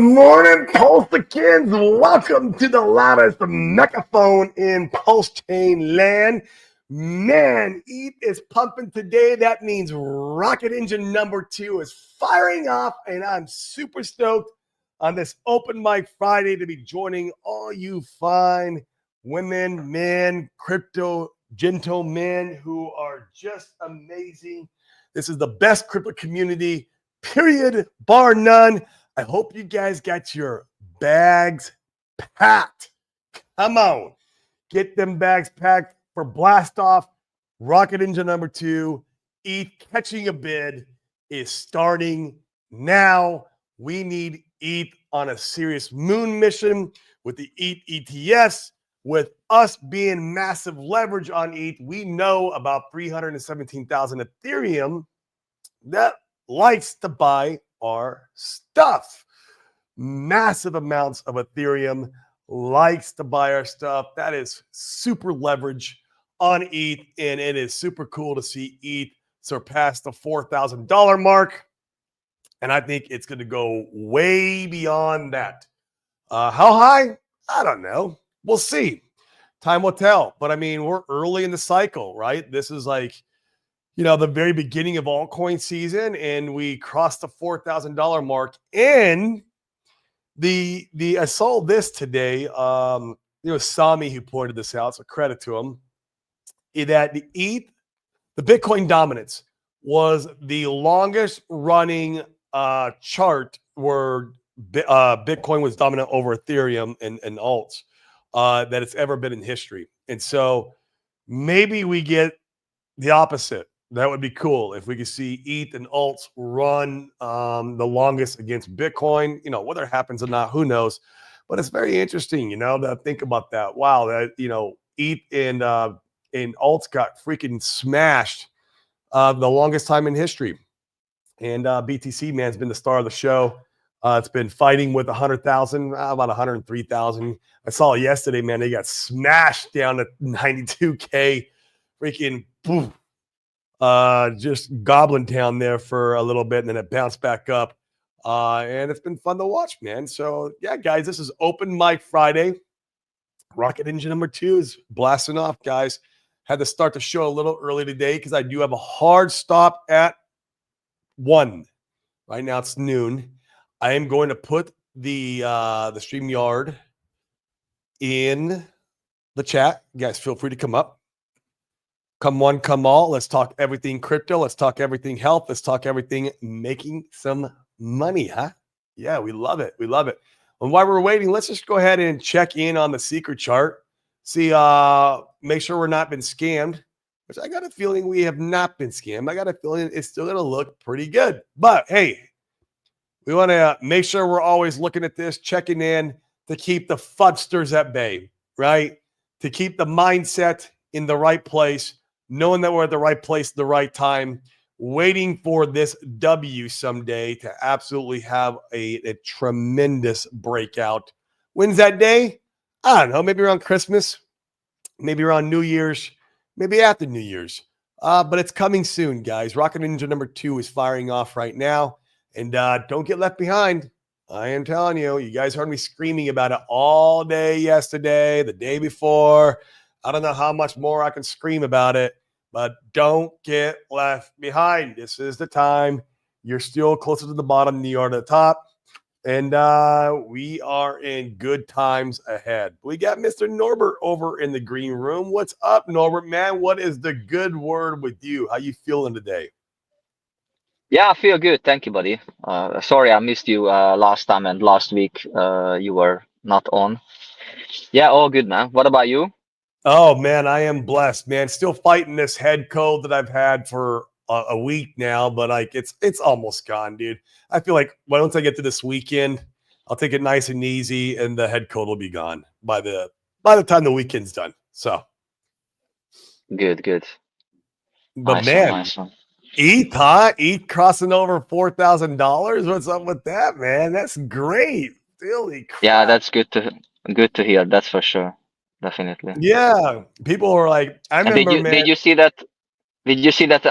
morning, Pulsicans. Welcome to the loudest megaphone in Pulse Chain land. Man, ETH is pumping today. That means rocket engine number 2 is firing off, and I'm super stoked on this open mic Friday to be joining all you fine women, men, crypto gentlemen who are just amazing. This is the best crypto community, period, bar none. I hope you guys got your bags packed. Come on. Get them bags packed for blast off. Rocket engine number 2, ETH catching a bid is starting now. We need ETH on a serious moon mission with the ETH ETS. With us being massive leverage on ETH, we know about 317,000 Ethereum that likes to buy our stuff. Massive amounts of Ethereum likes to buy our stuff. That is super leverage on ETH, and it is super cool to see ETH surpass the $4,000 mark. And I think it's going to go way beyond that. How high? I don't know. We'll see. Time will tell. But I mean, we're early in the cycle, right? This is like, the very beginning of altcoin season, and we crossed the $4,000 mark. And I saw this today. It was Sami who pointed this out, so credit to him. That the ETH, the Bitcoin dominance, was the longest running chart where Bitcoin was dominant over Ethereum and alts that it's ever been in history. And so maybe we get the opposite. That would be cool if we could see ETH and alts run the longest against Bitcoin. Whether it happens or not, who knows? But it's very interesting, to think about that. Wow, that ETH and alts got freaking smashed the longest time in history. And BTC, man, has been the star of the show. It's been fighting with 100,000, about 103,000. I saw it yesterday, man. They got smashed down to 92K. Freaking boom. Just goblin town there for a little bit, and then it bounced back up. And it's been fun to watch, man. So, yeah, guys, this is Open Mic Friday. Rocket engine number 2 is blasting off, guys. Had to start the show a little early today because I do have a hard stop at 1. Right now it's noon. I am going to put the StreamYard in the chat. You guys, feel free to come up. Come one, come all. Let's talk everything crypto. Let's talk everything health. Let's talk everything making some money, huh? Yeah, we love it. We love it. And while we're waiting, let's just go ahead and check in on the secret chart. See, make sure we're not been scammed, which I got a feeling we have not been scammed. I got a feeling it's still going to look pretty good. But, hey, we want to make sure we're always looking at this, checking in to keep the fudsters at bay, right? To keep the mindset in the right place, knowing that we're at the right place at the right time, waiting for this W someday to absolutely have a tremendous breakout. When's that day? I don't know, maybe around Christmas, maybe around New Year's, maybe after New Year's. But it's coming soon, guys. Rocket engine number 2 is firing off right now. And don't get left behind. I am telling you, you guys heard me screaming about it all day yesterday, the day before. I don't know how much more I can scream about it, but don't get left behind. This is the time. You're still closer to the bottom than you are to the top. And we are in good times ahead. We got Mr. Norbert over in the green room. What's up, Norbert, man? What is the good word with you? How you feeling today? Yeah, I feel good. Thank you, buddy. Sorry, I missed you last time and last week. You were not on. Yeah, all good, man. What about you? Oh, man, I am blessed, man. Still fighting this head cold that I've had for a week now, but like it's almost gone, dude. I feel like once I get to this weekend, I'll take it nice and easy, and the head cold will be gone by the time the weekend's done. So Good. but Nice one, man, nice one. ETH, huh? ETH crossing over $4,000. What's up with that, man? That's great. Holy crap. Yeah, that's good to hear. That's for sure. Definitely. Yeah. People were like, I And remember, man. did you see that? Did you see that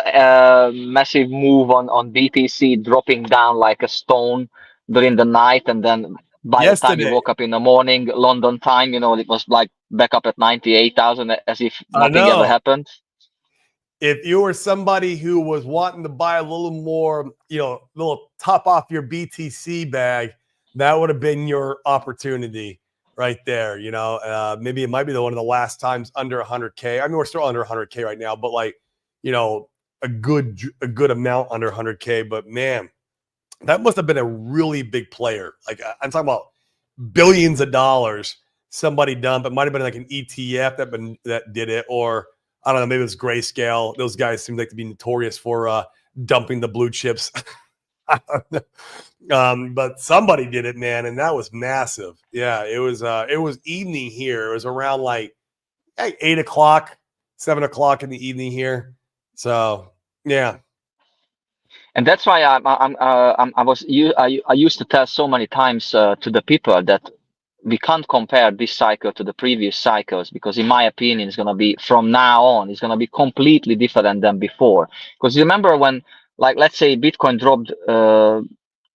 massive move on BTC dropping down like a stone during the night, and then by the time you Yesterday, woke up in the morning, London time, it was like back up at 98,000 as if I nothing ever know. happened. If you were somebody who was wanting to buy a little more, little top off your BTC bag, that would have been your opportunity right there. Maybe it might be one of the last times under 100K. I mean, we're still under 100K right now, but a good amount under 100K. But man, that must have been a really big player. Like I'm talking about billions of dollars. Somebody dumped. It might have been like an ETF that did it, or I don't know, maybe it was Grayscale. Those guys seem like to be notorious for dumping the blue chips. I don't know. But somebody did it, man, and that was massive. Yeah, it was evening here. It was around like 8 o'clock, 7 o'clock in the evening here. So yeah. And that's why I used to tell so many times to the people that we can't compare this cycle to the previous cycles, because in my opinion it's going to be, from now on, it's going to be completely different than before. Because you remember when, like, let's say Bitcoin dropped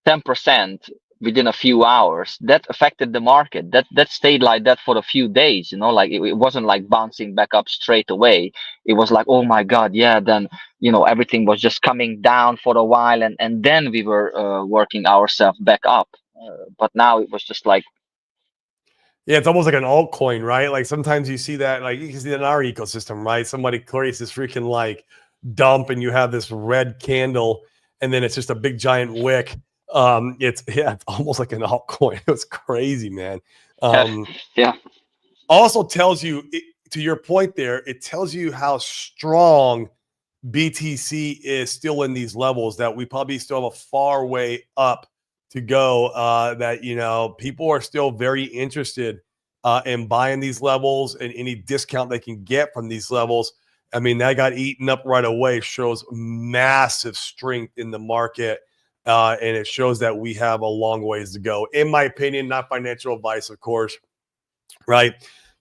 10% within a few hours, that affected the market. That stayed like that for a few days, like it wasn't like bouncing back up straight away. It was like, oh my god, yeah, then everything was just coming down for a while, and then we were working ourselves back up. But now it was just like, yeah, it's almost like an altcoin, right? Like sometimes you see that, like you can see that in our ecosystem, right? Somebody creates this freaking like dump, and you have this red candle, and then it's just a big giant wick. It's almost like an altcoin. It was crazy, man. yeah. Also tells you, to your point there, it tells you how strong BTC is still in these levels, that we probably still have a far way up to go, that people are still very interested in buying these levels, and any discount they can get from these levels. I mean, that got eaten up right away, shows massive strength in the market, and it shows that we have a long ways to go, in my opinion. Not financial advice, of course, right?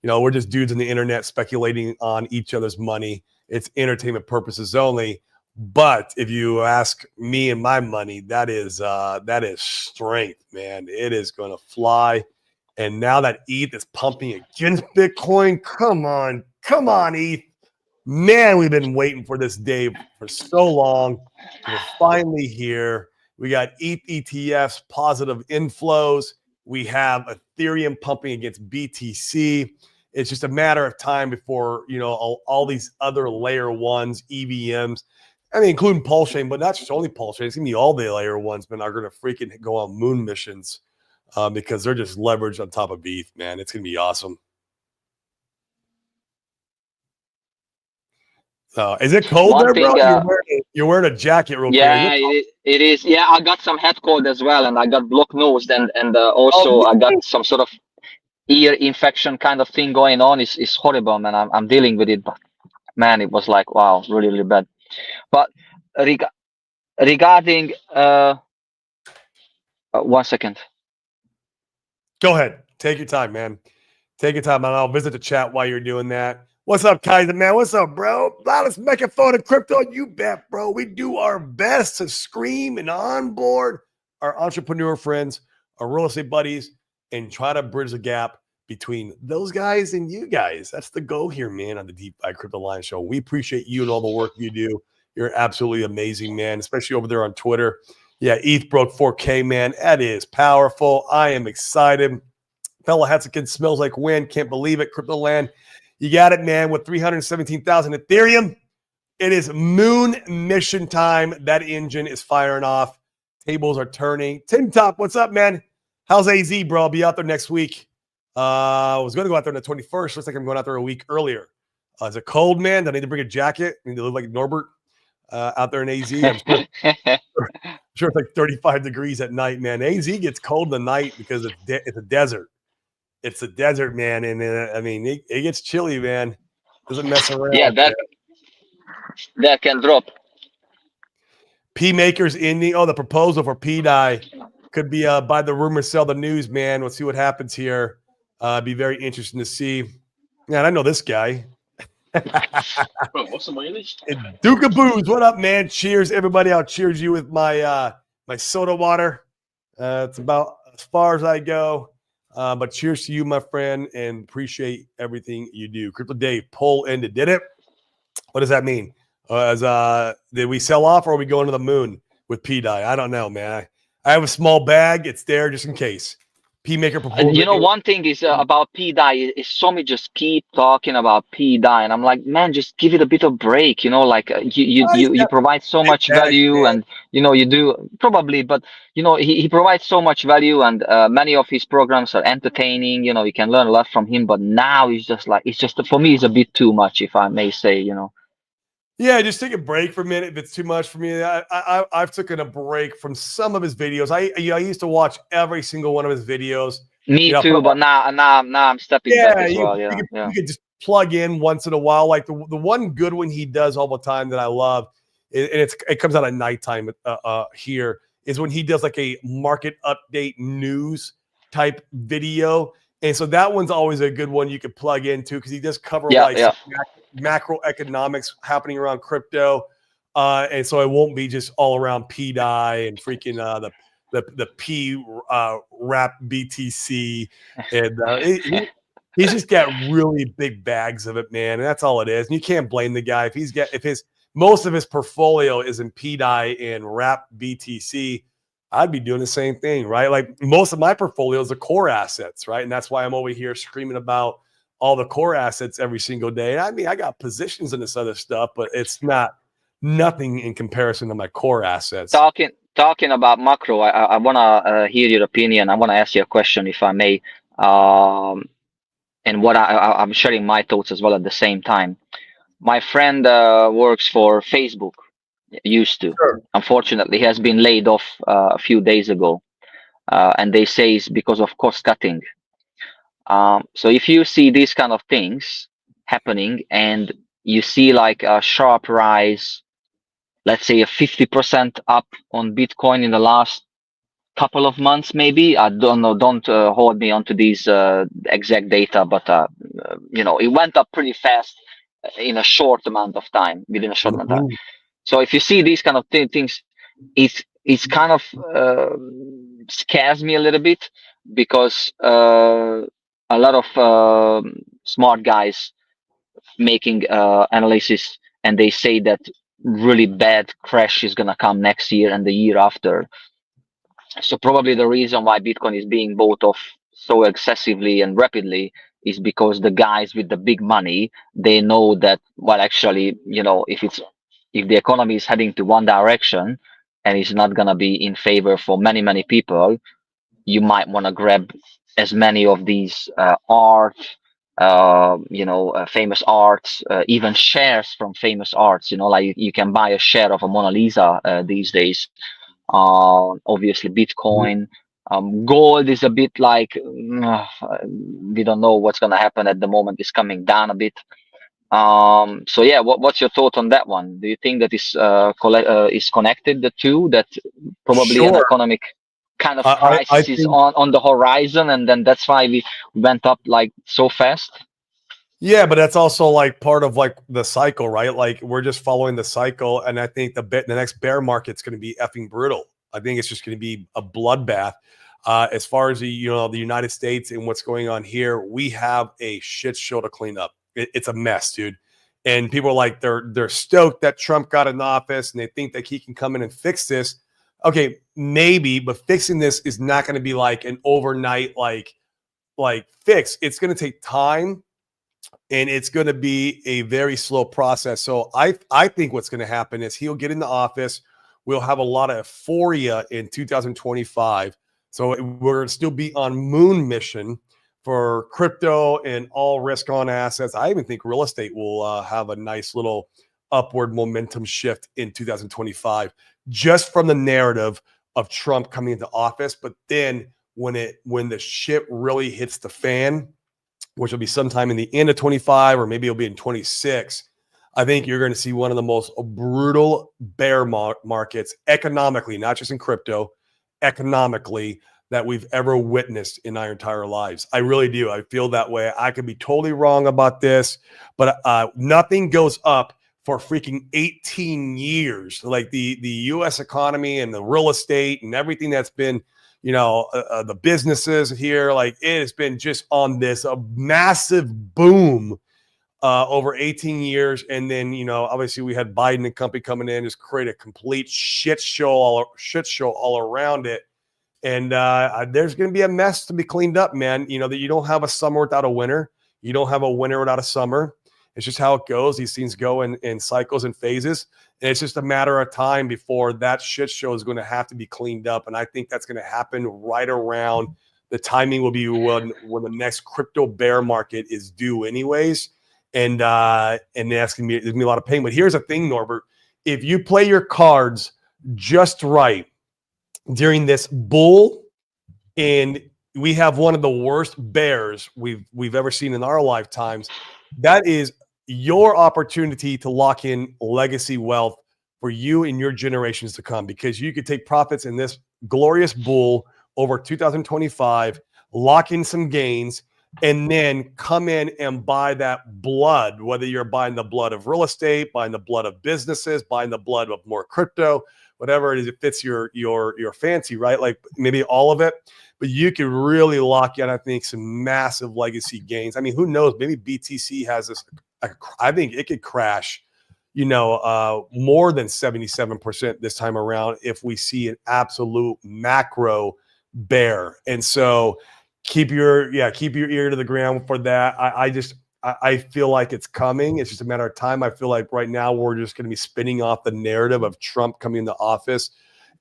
We're just dudes on the internet speculating on each other's money. It's entertainment purposes only. But if you ask me and my money, that is strength, man. It is going to fly. And now that ETH is pumping against Bitcoin, come on, ETH. Man, we've been waiting for this day for so long. We're finally here. We got ETH ETFs, positive inflows. We have Ethereum pumping against BTC. It's just a matter of time before, all these other layer ones, EVMs, I mean, including Pulse Chain, but not just only Pulse Chain. It's going to be all the layer ones, but are going to freaking go on moon missions because they're just leveraged on top of ETH, man. It's going to be awesome. Is it cold One there, thing, bro? You're wearing a jacket real quick. yeah, it is. Yeah, I got some head cold as well, and I got blocked nose, and also I got some sort of ear infection kind of thing going on. Is horrible, man. I'm dealing with it, but man, it was like, wow, really, really bad. But regarding 1 second. Go ahead. Take your time, man. Take your time, and I'll visit the chat while you're doing that. What's up, Kaiser, man? What's up, bro? Loudest megaphone in crypto. You bet, bro. We do our best to scream and onboard our entrepreneur friends, our real estate buddies, and try to bridge the gap between those guys and you guys. That's the goal here, man, on the DeFi Crypto Line Show. We appreciate you and all the work you do. You're absolutely amazing, man, especially over there on Twitter. Yeah, ETH broke 4K, man. That is powerful. I am excited. Fella Hatzikin smells like wind. Can't believe it. Crypto Land. You got it, man, with 317,000 Ethereum. It is moon mission time. That engine is firing off. Tables are turning. Tim Top, what's up, man? How's AZ, bro? I'll be out there next week. I was going to go out there on the 21st. Looks like I'm going out there a week earlier. Is it cold, man? Do I need to bring a jacket? I need to look like Norbert out there in AZ. I'm sure it's like 35 degrees at night, man. AZ gets cold in the night because it's a desert. It's a desert, man, and I mean it gets chilly, man. Doesn't mess around. Yeah, that can drop. P makers ending. Oh, the proposal for PDI could be by the rumor, sell the news, man. We'll see what happens here. Be very interesting to see. Man, I know this guy. Duke of Booze, what up, man? Cheers, everybody. I'll cheers you with my my soda water. It's about as far as I go. But cheers to you, my friend, and appreciate everything you do. Crypto Dave, poll ended. Did it? What does that mean? Did we sell off or are we going to the moon with P Dye? I don't know, man. I have a small bag. It's there just in case. P Maker proposed. One thing is about P dye is so many just keep talking about P dye, and I'm like, man, just give it a bit of break. Like He's you got provide so much aesthetics, value, man. and you do probably, but he provides so much value, and many of his programs are entertaining. You can learn a lot from him, but now it's just for me, it's a bit too much, if I may say. Yeah, just take a break for a minute if it's too much for me. I've taken a break from some of his videos. I used to watch every single one of his videos. Me Put too, them but on. now I'm stepping back Yeah, as you well. you Yeah, could, yeah. you could just plug in once in a while. Like the one good one he does all the time that I love, and it comes out at nighttime here, is when he does like a market update news type video. And so that one's always a good one you could plug into because he does cover Yeah, like yeah. some macroeconomics happening around crypto. And so it won't be just all around P die and freaking the P rap BTC and he's just got really big bags of it, man, and that's all it is. And you can't blame the guy if his most of his portfolio is in PDI and wrap BTC. I'd be doing the same thing, right? Like most of my portfolios are core assets, right? And that's why I'm over here screaming about all the core assets every single day. I mean, I got positions in this other stuff, but it's nothing in comparison to my core assets. Talking about macro, I wanna hear your opinion. I wanna ask you a question, if I may. Um, and I'm sharing my thoughts as well at the same time. My friend works for Facebook, used to. Sure. Unfortunately, he has been laid off a few days ago, and they say it's because of cost cutting. So if you see these kind of things happening, and you see like a sharp rise, let's say a 50% up on Bitcoin in the last couple of months, maybe. I don't know. Don't hold me onto these exact data, but it went up pretty fast in a short amount of time, within a short amount of time. Mhm. So if you see these kind of things, it's kind of scares me a little bit because a lot of smart guys making analysis, and they say that really bad crash is gonna come next year and the year after. So probably the reason why Bitcoin is being bought off so excessively and rapidly is because the guys with the big money, they know that, well, actually, if the economy is heading to one direction and it's not gonna be in favor for many people, you might want to grab as many of these art, famous arts, even shares from famous arts. Like you can buy a share of a Mona Lisa these days. Obviously, Bitcoin, gold is a bit like we don't know what's going to happen at the moment. It's coming down a bit. So yeah, what's your thought on that one? Do you think that is connected, the two, that probably an Sure. economic kind of I crisis is think on the horizon, and then that's why we went up like so fast? yeah, but that's also like part of like the cycle, right? Like we're just following the cycle, and I think the next bear market's going to be effing brutal. I think it's just going to be a bloodbath. As far as the United States and what's going on here, we have a shit show to clean up. It's a mess, dude. And people are like they're stoked that Trump got in office, and they think that he can come in and fix this. Okay, maybe, but fixing this is not going to be like an overnight like fix. It's going to take time and it's going to be a very slow process. So I think what's going to happen is he'll get into office. We'll have a lot of euphoria in 2025. So we're going to still be on moon mission for crypto and all risk on assets. I even think real estate will have a nice little upward momentum shift in 2025 just from the narrative of Trump coming into office. But then when the shit really hits the fan, which will be sometime in the end of 25 or maybe it'll be in 26, I think you're going to see one of the most brutal bear markets economically, not just in crypto, economically, that we've ever witnessed in our entire lives. I really do. I feel that way. I could be totally wrong about this, but nothing goes up for freaking 18 years. Like the U.S. economy and the real estate and everything that's been the businesses here. Like it has been just on this a massive boom over 18 years. And then, obviously we had Biden and company coming in, just create a complete shit show all around it. And there's going to be a mess to be cleaned up, man. That you don't have a summer without a winter. You don't have a winter without a summer. It's just how it goes. These things go in cycles and phases. And it's just a matter of time before that shit show is going to have to be cleaned up. And I think that's going to happen right around the timing will be when the next crypto bear market is due anyways. And that's going to be a lot of pain. But here's the thing, Norbert. If you play your cards just right during this bull, and we have one of the worst bears we've ever seen in our lifetimes, that is your opportunity to lock in legacy wealth for you and your generations to come, because you could take profits in this glorious bull over 2025, lock in some gains, and then come in and buy that blood, whether you're buying the blood of real estate, buying the blood of businesses, buying the blood of more crypto, whatever it is, it fits your fancy, right? Like maybe all of it, but you could really lock in, I think, some massive legacy gains. I mean, who knows? Maybe BTC has this. I think it could crash, more than 77% this time around if we see an absolute macro bear. And so keep your ear to the ground for that. I feel like it's coming. It's just a matter of time. I feel like right now we're just going to be spinning off the narrative of Trump coming into office,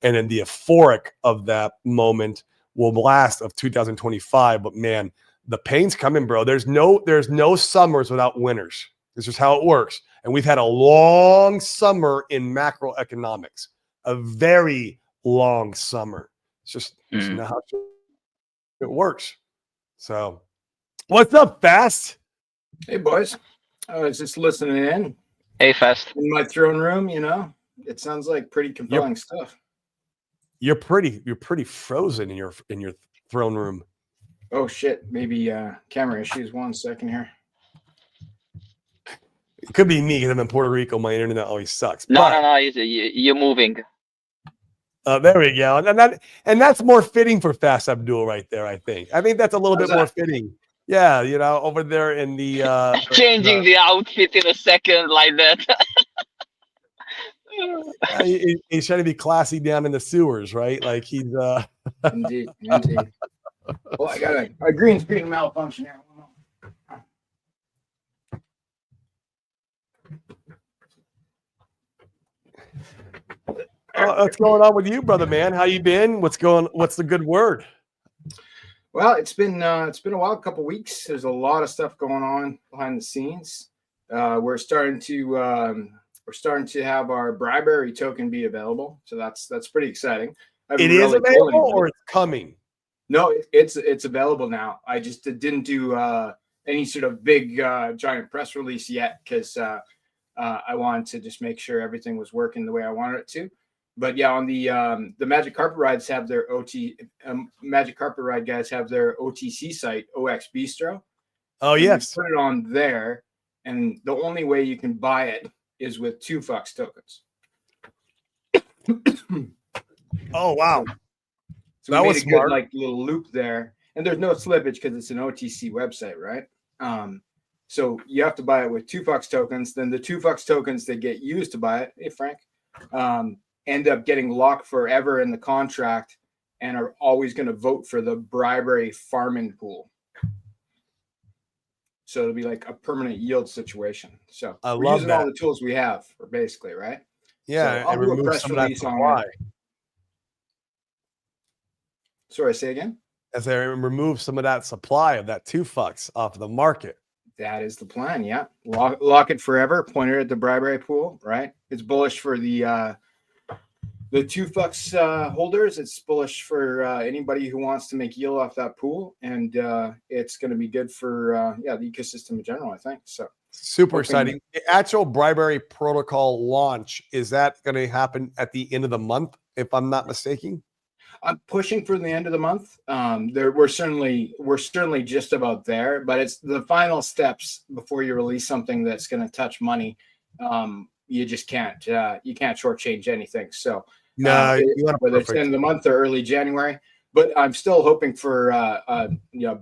and then the euphoric of that moment will last of 2025. But man, the pain's coming, bro. There's no summers without winters. This is how it works. And we've had a long summer in macroeconomics, a very long summer. It's just not how it works. So what's up, Fast? Hey, boys. I was just listening in. Hey, Fast. In my throne room, it sounds like pretty compelling stuff. You're pretty frozen in your throne room. Oh shit! Maybe camera issues. 1 second here. It could be me because I'm in Puerto Rico. My internet always sucks. No. You're moving. There we go. And that's more fitting for Fast Abdul right there. I think that's a little bit more fitting. Yeah, over there in the changing the outfit in a second like that. He's trying to be classy down in the sewers, right? Like he's Indeed. Well, I got a green screen malfunction here. What's going on with you, brother man? How you been? What's the good word? Well, it's been a while, a couple weeks. There's a lot of stuff going on behind the scenes. We're starting to have our bribery token be available, so that's pretty exciting. It is available, or it's coming? No, it's available now. I just didn't do any sort of big giant press release yet because I wanted to just make sure everything was working the way I wanted it to. But yeah, on the Magic Carpet Rides have their Magic Carpet Ride guys have their OTC site, OX Bistro. Oh yes, put it on there, and the only way you can buy it is with 2 Fox tokens. Oh wow, so that was smart. Good, little loop there, and there's no slippage because it's an OTC website, right? So you have to buy it with 2 Fox tokens. Then the 2 Fox tokens that get used to buy it, hey Frank, end up getting locked forever in the contract and are always going to vote for the bribery farming pool. So it'll be like a permanent yield situation. So we're using all the tools we have, basically, right? Yeah, so I'll do a press release on it. Sorry, say again? As they remove some of that supply of that 2 Fox off of the market. That is the plan, yeah. Lock it forever, point it at the bribery pool, right? It's bullish for the 2 Fox holders. It's bullish for anybody who wants to make yield off that pool, and it's going to be good for the ecosystem in general, I think. So super exciting. The actual bribery protocol launch, is that going to happen at the end of the month, if I'm not mistaken? I'm pushing for the end of the month. We're certainly just about there, but it's the final steps before you release something that's going to touch money. You just can't you can't shortchange anything. So no, whether it's the end of the month or early January, but I'm still hoping for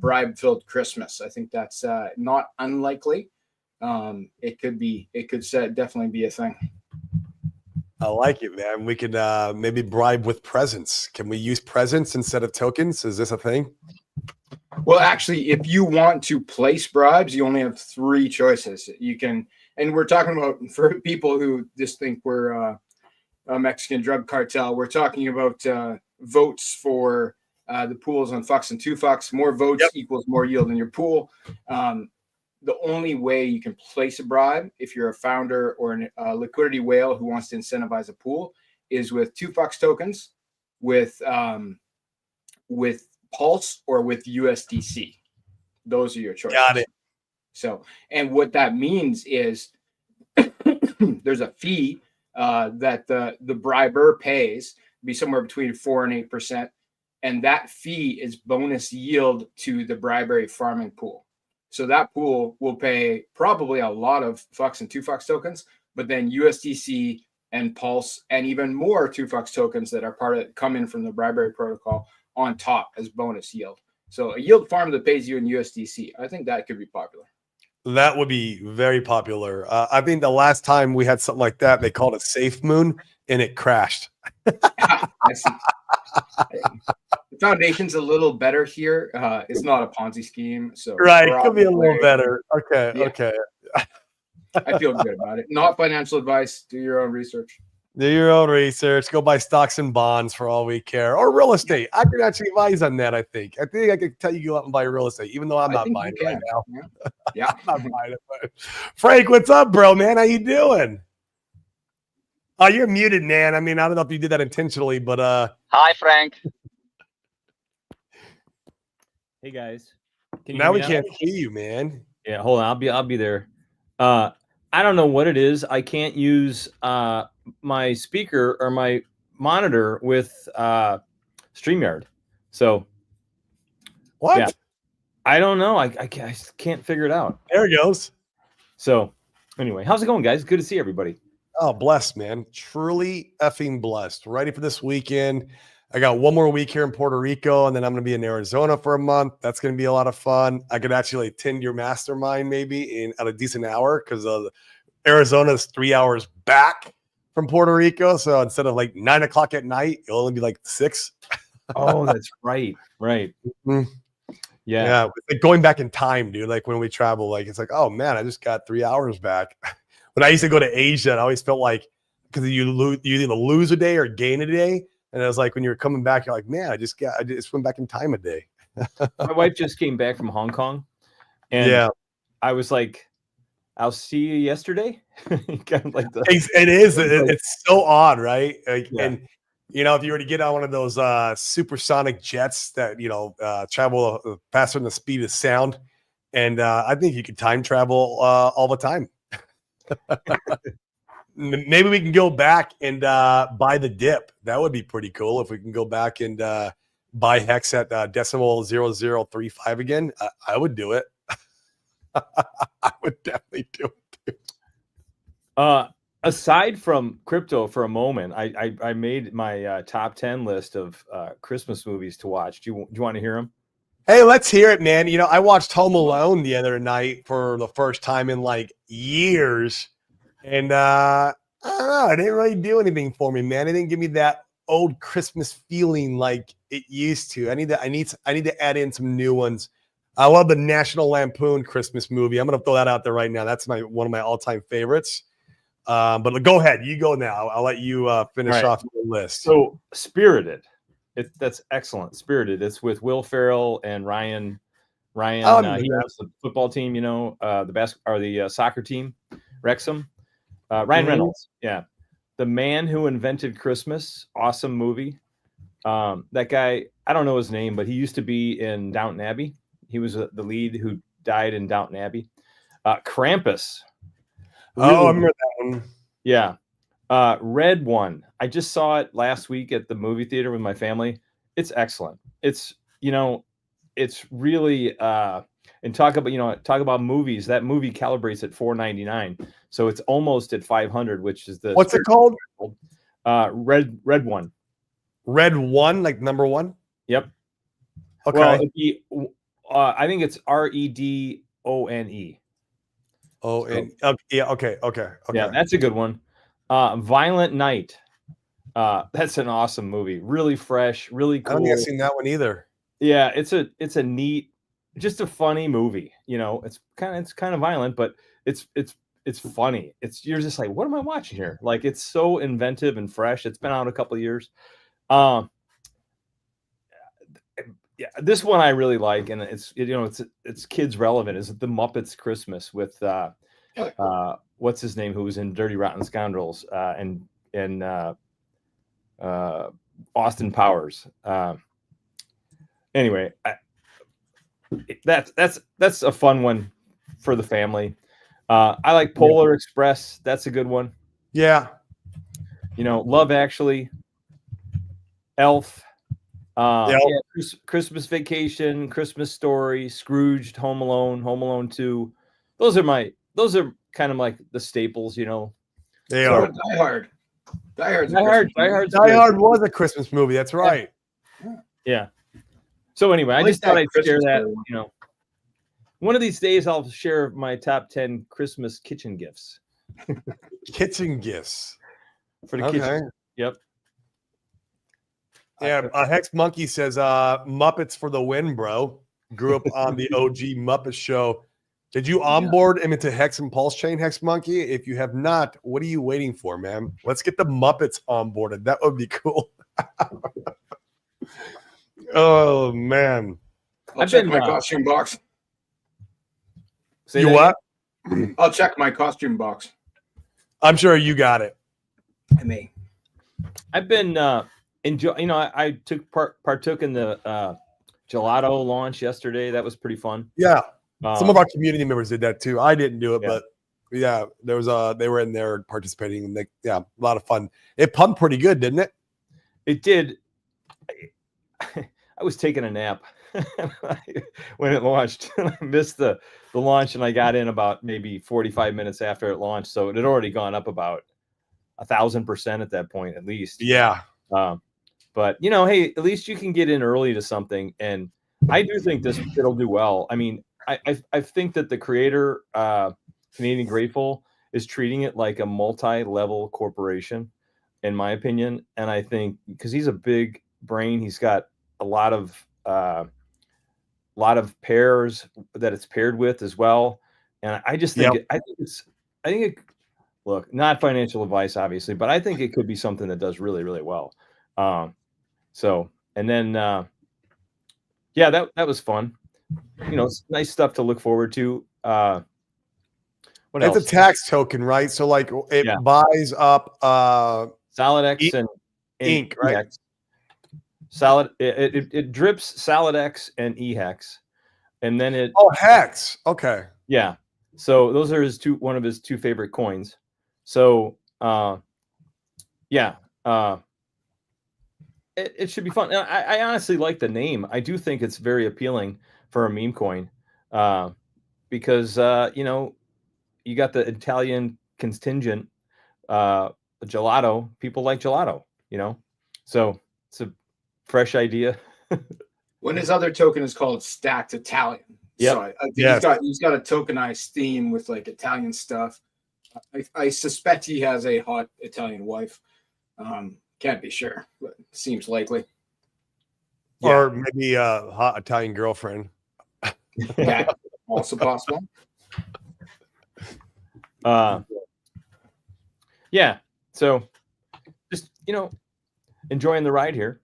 bribe-filled Christmas. I think that's not unlikely. It could definitely be a thing. I like it, man. We could maybe bribe with presents. Can we use presents instead of tokens? Is this a thing? Well, actually, if you want to place bribes, you only have 3 choices. You can, and we're talking about, for people who just think we're a Mexican drug cartel, we're talking about votes for the pools on Fucks and 2Fucks. More votes equals more yield in your pool. The only way you can place a bribe, if you're a founder or a liquidity whale who wants to incentivize a pool, is with 2Fucks tokens, with Pulse, or with USDC. Those are your choices. Got it. So, and what that means is there's a fee that the briber pays, be somewhere between 4 and 8%, and that fee is bonus yield to the bribery farming pool. So that pool will pay probably a lot of Fucks and 2Fucks tokens, but then USDC and Pulse and even more 2Fucks tokens that are come in from the bribery protocol on top as bonus yield. So a yield farm that pays you in USDC, I think that could be popular. That would be very popular. I think the last time we had something like that, they called it Safe Moon, and it crashed. I see. The foundation's a little better here. It's not a Ponzi scheme, so right, could be a little better. Okay, yeah. Okay. I feel good about it. Not financial advice. Do your own research. Do your own research. Go buy stocks and bonds for all we care, or real estate. I can actually advise on that. I think I could tell you go out and buy real estate, even though I'm not buying it right now. Yeah, I'm not buying it. But Frank, what's up, bro? Man, how you doing? Oh, you're muted, man. I mean, I don't know if you did that intentionally, but Hi, Frank. Hey guys. Now we can't see you, man. Yeah, hold on. I'll be there. I don't know what it is. I can't use my speaker or my monitor with StreamYard. So what? Yeah, I don't know. I can't figure it out. There it goes. So anyway, how's it going, guys? Good to see everybody. Oh, blessed, man. Truly effing blessed. Ready for this weekend. I got one more week here in Puerto Rico, and then I'm going to be in Arizona for a month. That's going to be a lot of fun. I could actually attend your mastermind maybe at a decent hour because Arizona is 3 hours back from Puerto Rico. So instead of like 9 o'clock at night, it'll only be like 6. Oh, that's right. Right. Mm-hmm. Yeah. Like going back in time, dude. Like when we travel, like it's like, oh man, I just got 3 hours back. When I used to go to Asia, I always felt like because you either lose a day or gain a day. And it was like when you're coming back, you're like, man, I just went back in time a day. My wife just came back from Hong Kong. And I was like, I'll see you yesterday. Kind of like it is. It's so odd, right? Like, and if you were to get on one of those supersonic jets that travel faster than the speed of sound, and I think you could time travel all the time. Maybe we can go back and buy the dip. That would be pretty cool if we can go back and buy hex at decimal 0035 again. I would do it. I would definitely do it too. Aside from crypto for a moment, I made my top 10 list of Christmas movies to watch. Do you want to hear them? Hey, let's hear it, man. I watched Home Alone the other night for the first time in like years. And I don't know, it didn't really do anything for me, man. It didn't give me that old Christmas feeling like it used to. I need to add in some new ones. I love the National Lampoon Christmas movie. I'm gonna throw that out there right now. That's one of my all-time favorites. But go ahead, you go now. I'll let you finish off your list. So Spirited, that's excellent. Spirited. It's with Will Ferrell and Ryan. He has the football team, the soccer team, Wrexham. Ryan Reynolds, The Man Who Invented Christmas, awesome movie. That guy, I don't know his name, but he used to be in Downton Abbey. He was the lead who died in Downton Abbey. Krampus. Really, I remember that one. Yeah. Red One. I just saw it last week at the movie theater with my family. It's excellent. It's really and talk about movies. That movie calibrates at $4.99, so it's almost at 500, which is the what's it called? Red One. Red One, like number one. Yep. Okay. Well, I think it's Redone. Oh, and yeah, okay. Yeah, that's a good one. Violent Night. That's an awesome movie. Really fresh, really cool. I don't think I've seen that one either. Yeah, it's a neat, just a funny movie. You know, it's kind of violent, but it's funny. You're just like, what am I watching here? Like, it's so inventive and fresh. It's been out a couple of years. Yeah, this one I really like, and it's kids relevant. Is The Muppets Christmas with what's his name, who was in Dirty Rotten Scoundrels, and Austin Powers. Anyway, that's a fun one for the family. I like Polar Express. That's a good one. Yeah. Love Actually, Elf. Christmas Vacation, Christmas Story, Scrooged, Home Alone 2. Those are kind of like the staples, They are. Die Hard. Die Hard was a Christmas movie. That's right. Yeah. So anyway, I just thought I'd share that. One of these days I'll share my top 10 Christmas kitchen gifts. Kitchen gifts for the kitchen. Yep. Yeah, Hex Monkey says, Muppets for the win, bro. Grew up on the OG Muppet show. Did you onboard him into Hex and Pulse Chain, Hex Monkey? If you have not, what are you waiting for, man? Let's get the Muppets onboarded. That would be cool. Oh, man. I'll check my costume box. You what? I'll check my costume box. I'm sure you got it. I may. I've been... I partook in the gelato launch yesterday. That was pretty fun. Yeah, some of our community members did that too. I didn't do it, but yeah, there was they were in there participating, and a lot of fun. It pumped pretty good, didn't it? It did. I was taking a nap when it launched. I missed the launch, and I got in about maybe 45 minutes after it launched, so it had already gone up about 1,000% at that point, at least. Yeah. But hey, at least you can get in early to something, and I do think it'll do well. I mean, I think that the creator, Canadian Grateful, is treating it like a multi-level corporation, in my opinion. And I think because he's a big brain, he's got a lot of pairs that it's paired with as well. And I just think look, not financial advice, obviously, but I think it could be something that does really, really well. So, and then, that was fun. It's nice stuff to look forward to. What else? It's a tax token, right? So like it buys up, Solid X and ink, right? E-Hex. It drips Solid X and E-Hex, and then it. Oh, Hex. Okay. Yeah. So those are one of his two favorite coins. So, it should be fun. I honestly like the name. I do think it's very appealing for a meme coin, because you got the Italian contingent, gelato. People like gelato, so it's a fresh idea. When his other token is called Stacked Italian. Yeah. So I think he's got a tokenized theme with like Italian stuff. I suspect he has a hot Italian wife. Can't be sure, but seems likely. Or maybe a hot Italian girlfriend. Yeah, also possible. Yeah. So just, enjoying the ride here.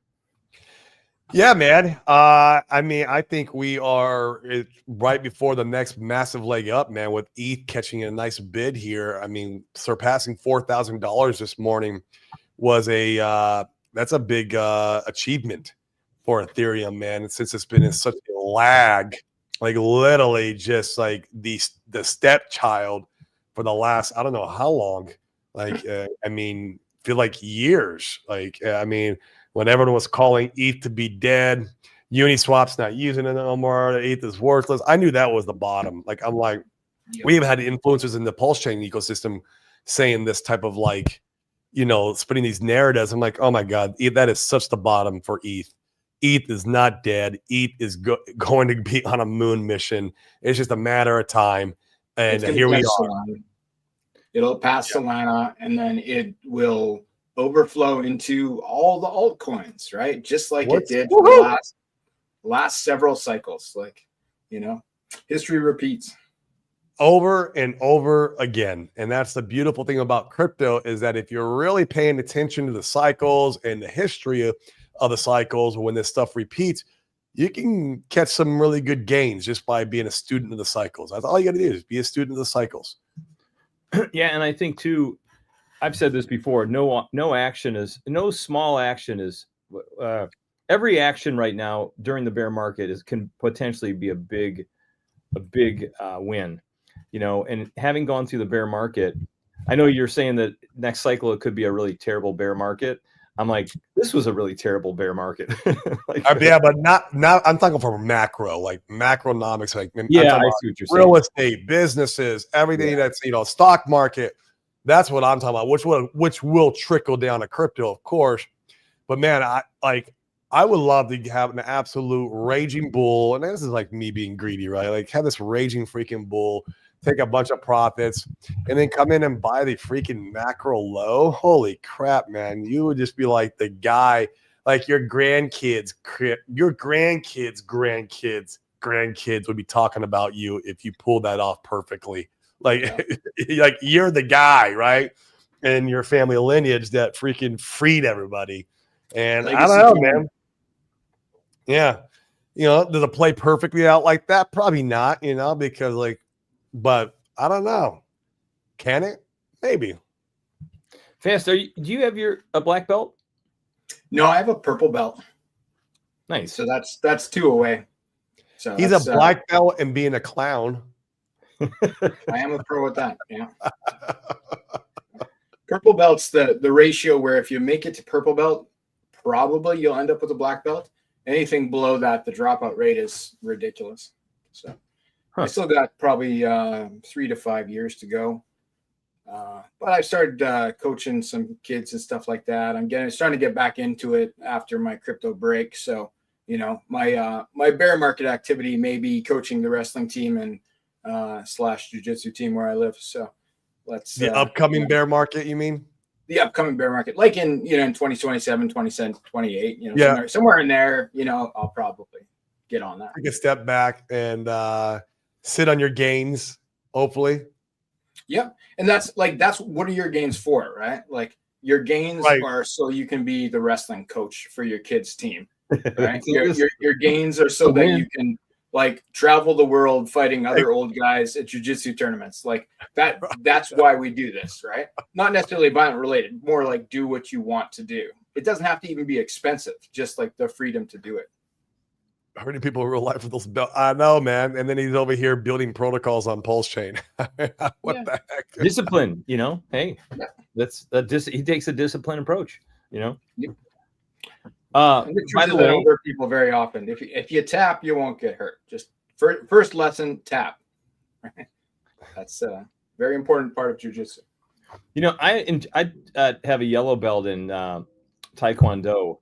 Yeah, man. I mean, I think we are right before the next massive leg up, man, with ETH catching a nice bid here. I mean, surpassing $4,000 this morning was that's a big achievement for Ethereum, man. Since it's been in such a lag, like literally just like the stepchild for the last, I don't know how long. Like, I mean, feel like years. Like, I mean, when everyone was calling ETH to be dead, Uniswap's not using it no more. ETH is worthless. I knew that was the bottom. Like, I'm like, we even had influencers in the Pulse Chain ecosystem saying this type of like, spreading these narratives. I'm like, oh my God, that is such the bottom for ETH. ETH is not dead. ETH is going to be on a moon mission. It's just a matter of time. And here we are. Solana. It'll pass Solana, and then it will overflow into all the altcoins, right? Just like it did for the last several cycles. Like, history repeats. Over and over again. And that's the beautiful thing about crypto, is that if you're really paying attention to the cycles and the history of the cycles, when this stuff repeats, you can catch some really good gains just by being a student of the cycles. That's all you got to do, is be a student of the cycles. Yeah, and I think too, I've said this before, no small action is every action right now during the bear market can potentially be a big win. And having gone through the bear market, I know you're saying that next cycle it could be a really terrible bear market. I'm like, this was a really terrible bear market. But not. I'm talking from macro, like macronomics, like I see what you're saying. Real estate, businesses, everything that's stock market. That's what I'm talking about. Which will trickle down to crypto, of course. But man, I would love to have an absolute raging bull, and this is like me being greedy, right? Like have this raging freaking bull, take a bunch of profits, and then come in and buy the freaking macro low. Holy crap, man. You would just be like the guy, like your grandkids would be talking about you if you pulled that off perfectly. Like, like you're the guy, right? And your family lineage that freaking freed everybody. And I don't know, man. Yeah. Does it play perfectly out like that? Probably not, because but I don't know. Can it? Maybe. Fast, do you have a black belt? No, I have a purple belt. Nice. So that's 2 away. So he's a black belt and being a clown. I am a pro with that. Yeah. Purple belt's the ratio where if you make it to purple belt, probably you'll end up with a black belt. Anything below that, the dropout rate is ridiculous. So I still got probably 3 to 5 years to go. But I started coaching some kids and stuff like that. I'm starting to get back into it after my crypto break. So, my bear market activity may be coaching the wrestling team and / jiu-jitsu team where I live. So let's the upcoming bear market, you mean? The upcoming bear market, like in 2027, 2028, somewhere in there, I'll probably get on that. Take a step back and sit on your gains, hopefully. Yep. And that's what are your gains for, right? Like your gains are so you can be the wrestling coach for your kids' team, right? your gains are so that you can travel the world fighting other old guys at jiu-jitsu tournaments. Like that's why we do this, right? Not necessarily violent related, more like do what you want to do. It doesn't have to even be expensive, just like the freedom to do it. How many people in real life with those belts? I know, man. And then he's over here building protocols on Pulse Chain. What the heck? Discipline, Hey, he takes a disciplined approach, Yep. By the way, don't hurt people very often. If you tap, you won't get hurt. Just first lesson, tap. That's a very important part of jiu-jitsu. I have a yellow belt in Taekwondo,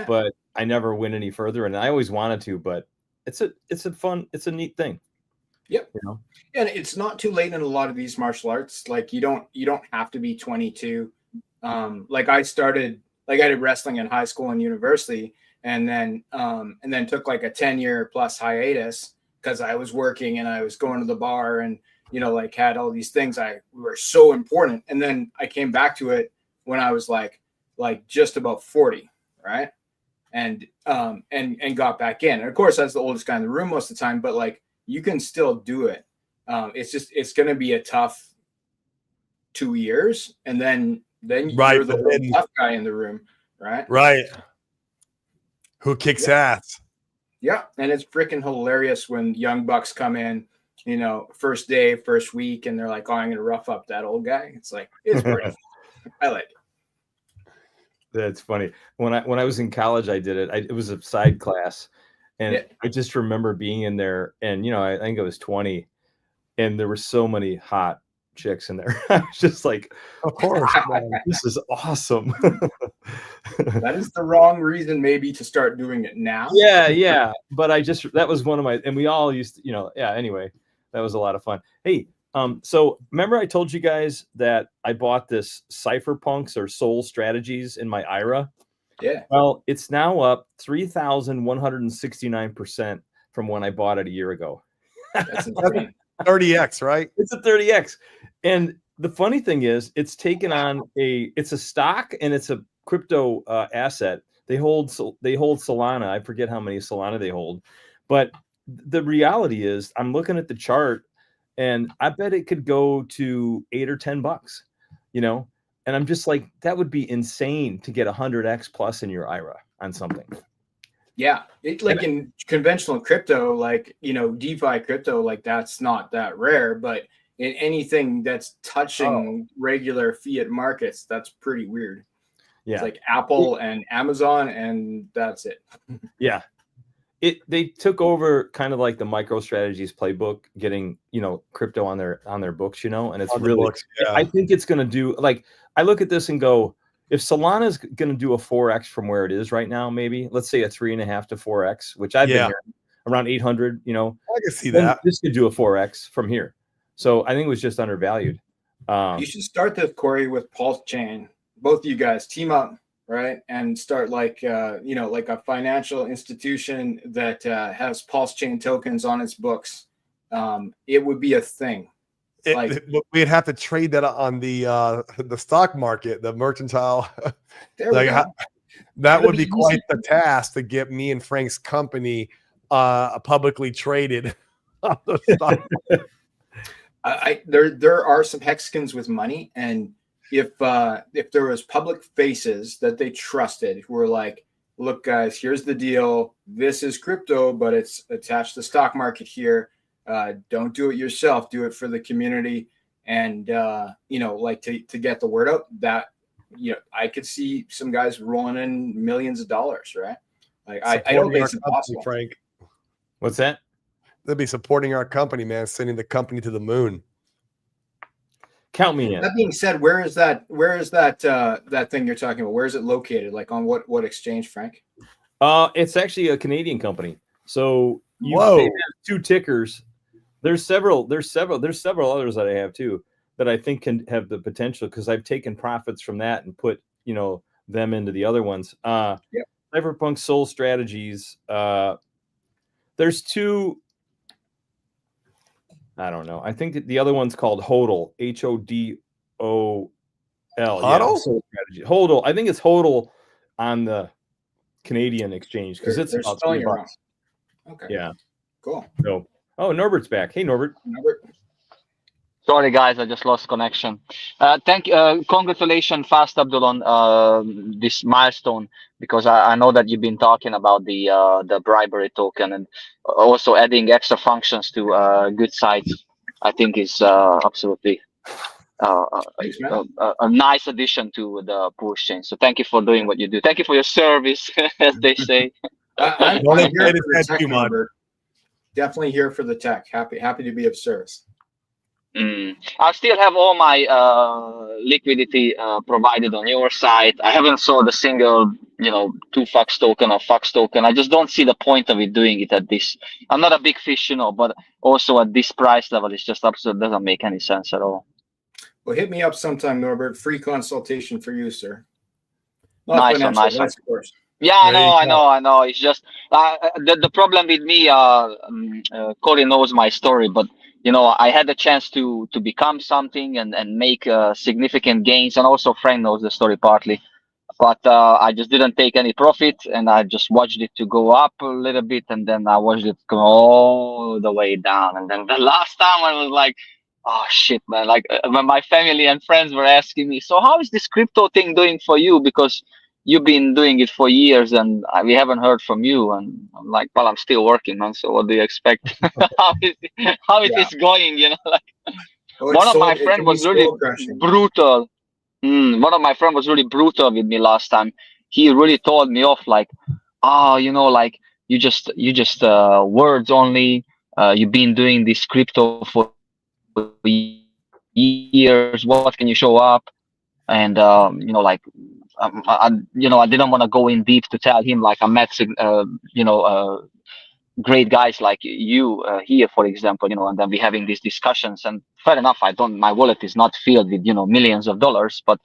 but I never went any further, and I always wanted to. But it's a neat thing. Yep. And it's not too late in a lot of these martial arts. Like you don't have to be 22. I did wrestling in high school and university, and then took like a 10-year plus hiatus because I was working and I was going to the bar and had all these things were so important. And then I came back to it when I was like just about 40, right? And got back in. And of course, I was the oldest guy in the room most of the time, but you can still do it. It's going to be a tough 2 years, and then you're the tough guy in the room, right? Right. Who kicks ass. Yeah. And it's freaking hilarious when young bucks come in, first day, first week, and they're like, oh, I'm going to rough up that old guy. It's it's pretty. I like it. That's funny. When I was in college, I did it. It was a side class. And I just remember being in there and, I think I was 20 and there were so many hot chicks in there. I was just like, of course, man. this is awesome. That is the wrong reason maybe to start doing it now. Yeah. But that was one of my, and we all used to, anyway, that was a lot of fun. Hey, so remember I told you guys that I bought this Cypherpunks or Soul Strategies in my IRA? Yeah. Well, it's now up 3,169% from when I bought it a year ago. That's insane. 30x, right? It's a 30x. And the funny thing is, it's taken on it's a stock and it's a crypto asset. They hold Solana. I forget how many Solana they hold, but the reality is, I'm looking at the chart, and I bet it could go to $8 or $10, and I'm just like, that would be insane to get 100x plus in your IRA on something. Yeah, like in conventional crypto, like DeFi crypto, like that's not that rare, but in anything that's touching regular fiat markets, that's pretty weird. Yeah, it's like Apple and Amazon, and that's it. Yeah. They took over kind of like the MicroStrategies playbook, getting crypto on their books, and it's really books, yeah. I think it's going to do, like, I look at this and go, if Solana is going to do a 4x from where it is right now, maybe let's say a 3.5 to 4x, which I've been hearing around 800, I can see that this could do a 4x from here. So I think it was just undervalued. You should start this, Corey, with Pulse Chain. Both of you guys team up. Right. And start like like a financial institution that has Pulse Chain tokens on its books. It would be a thing. We'd have to trade that on the stock market, the mercantile. That would be quite the task to get me and Frank's company publicly traded on the stock market. There are some hexagons with money, and if there was public faces that they trusted who were like, look, guys, here's the deal. This is crypto, but it's attached to the stock market here. Don't do it yourself. Do it for the community. And, like to get the word out, that, I could see some guys rolling in millions of dollars, right? Like, I don't think it's impossible. Frank. What's that? They'll be supporting our company, man, sending the company to the moon. Count me in. That being said, where is that thing you're talking about? Where is it located? Like on what exchange, Frank? It's actually a Canadian company. So they have 2 tickers. There's several others that I have too that I think can have the potential, because I've taken profits from that and put them into the other ones. Cypherpunk Soul Strategies. There's 2. I don't know. I think the other one's called HODL, HODOL. HODL? Yeah, HODL. I think it's HODL on the Canadian exchange, because it's about $3. Okay. Yeah. Cool. So, Norbert's back. Hey, Norbert. Sorry, guys, I just lost connection. Congratulations, Fast Abdul, on this milestone, because I know that you've been talking about the bribery token, and also adding extra functions to good sites. I think is absolutely a nice addition to the push chain. So thank you for doing what you do. Thank you for your service, as they say. I'm here for the tech, Norbert. Definitely here for the tech. Happy to be of service. I still have all my liquidity provided on your site. I haven't sold a single, 2FUX token or FUX token. I just don't see the point of it doing it at this. I'm not a big fish, but also at this price level, it's just absolutely doesn't make any sense at all. Well, hit me up sometime, Norbert. Free consultation for you, sir. Nice one. Of course. Yeah, I know. It's just the problem with me. Corey knows my story, but I had the chance to become something and make significant gains, and also Frank knows the story partly. But I just didn't take any profit, and I just watched it to go up a little bit, and then I watched it go all the way down. And then the last time I was like, oh shit, man! Like when my family and friends were asking me, so how is this crypto thing doing for you? Because you've been doing it for years, and we haven't heard from you. And I'm like, well, I'm still working, man. So what do you expect? how it is going? One of my friends was really brutal. One of my friends was really brutal with me last time. He really told me off, like, like you just words only. You've been doing this crypto for years. What can you show up? And like I didn't want to go in deep to tell him like I met great guys like you here, for example, and then we having these discussions. And fair enough, my wallet is not filled with millions of dollars, but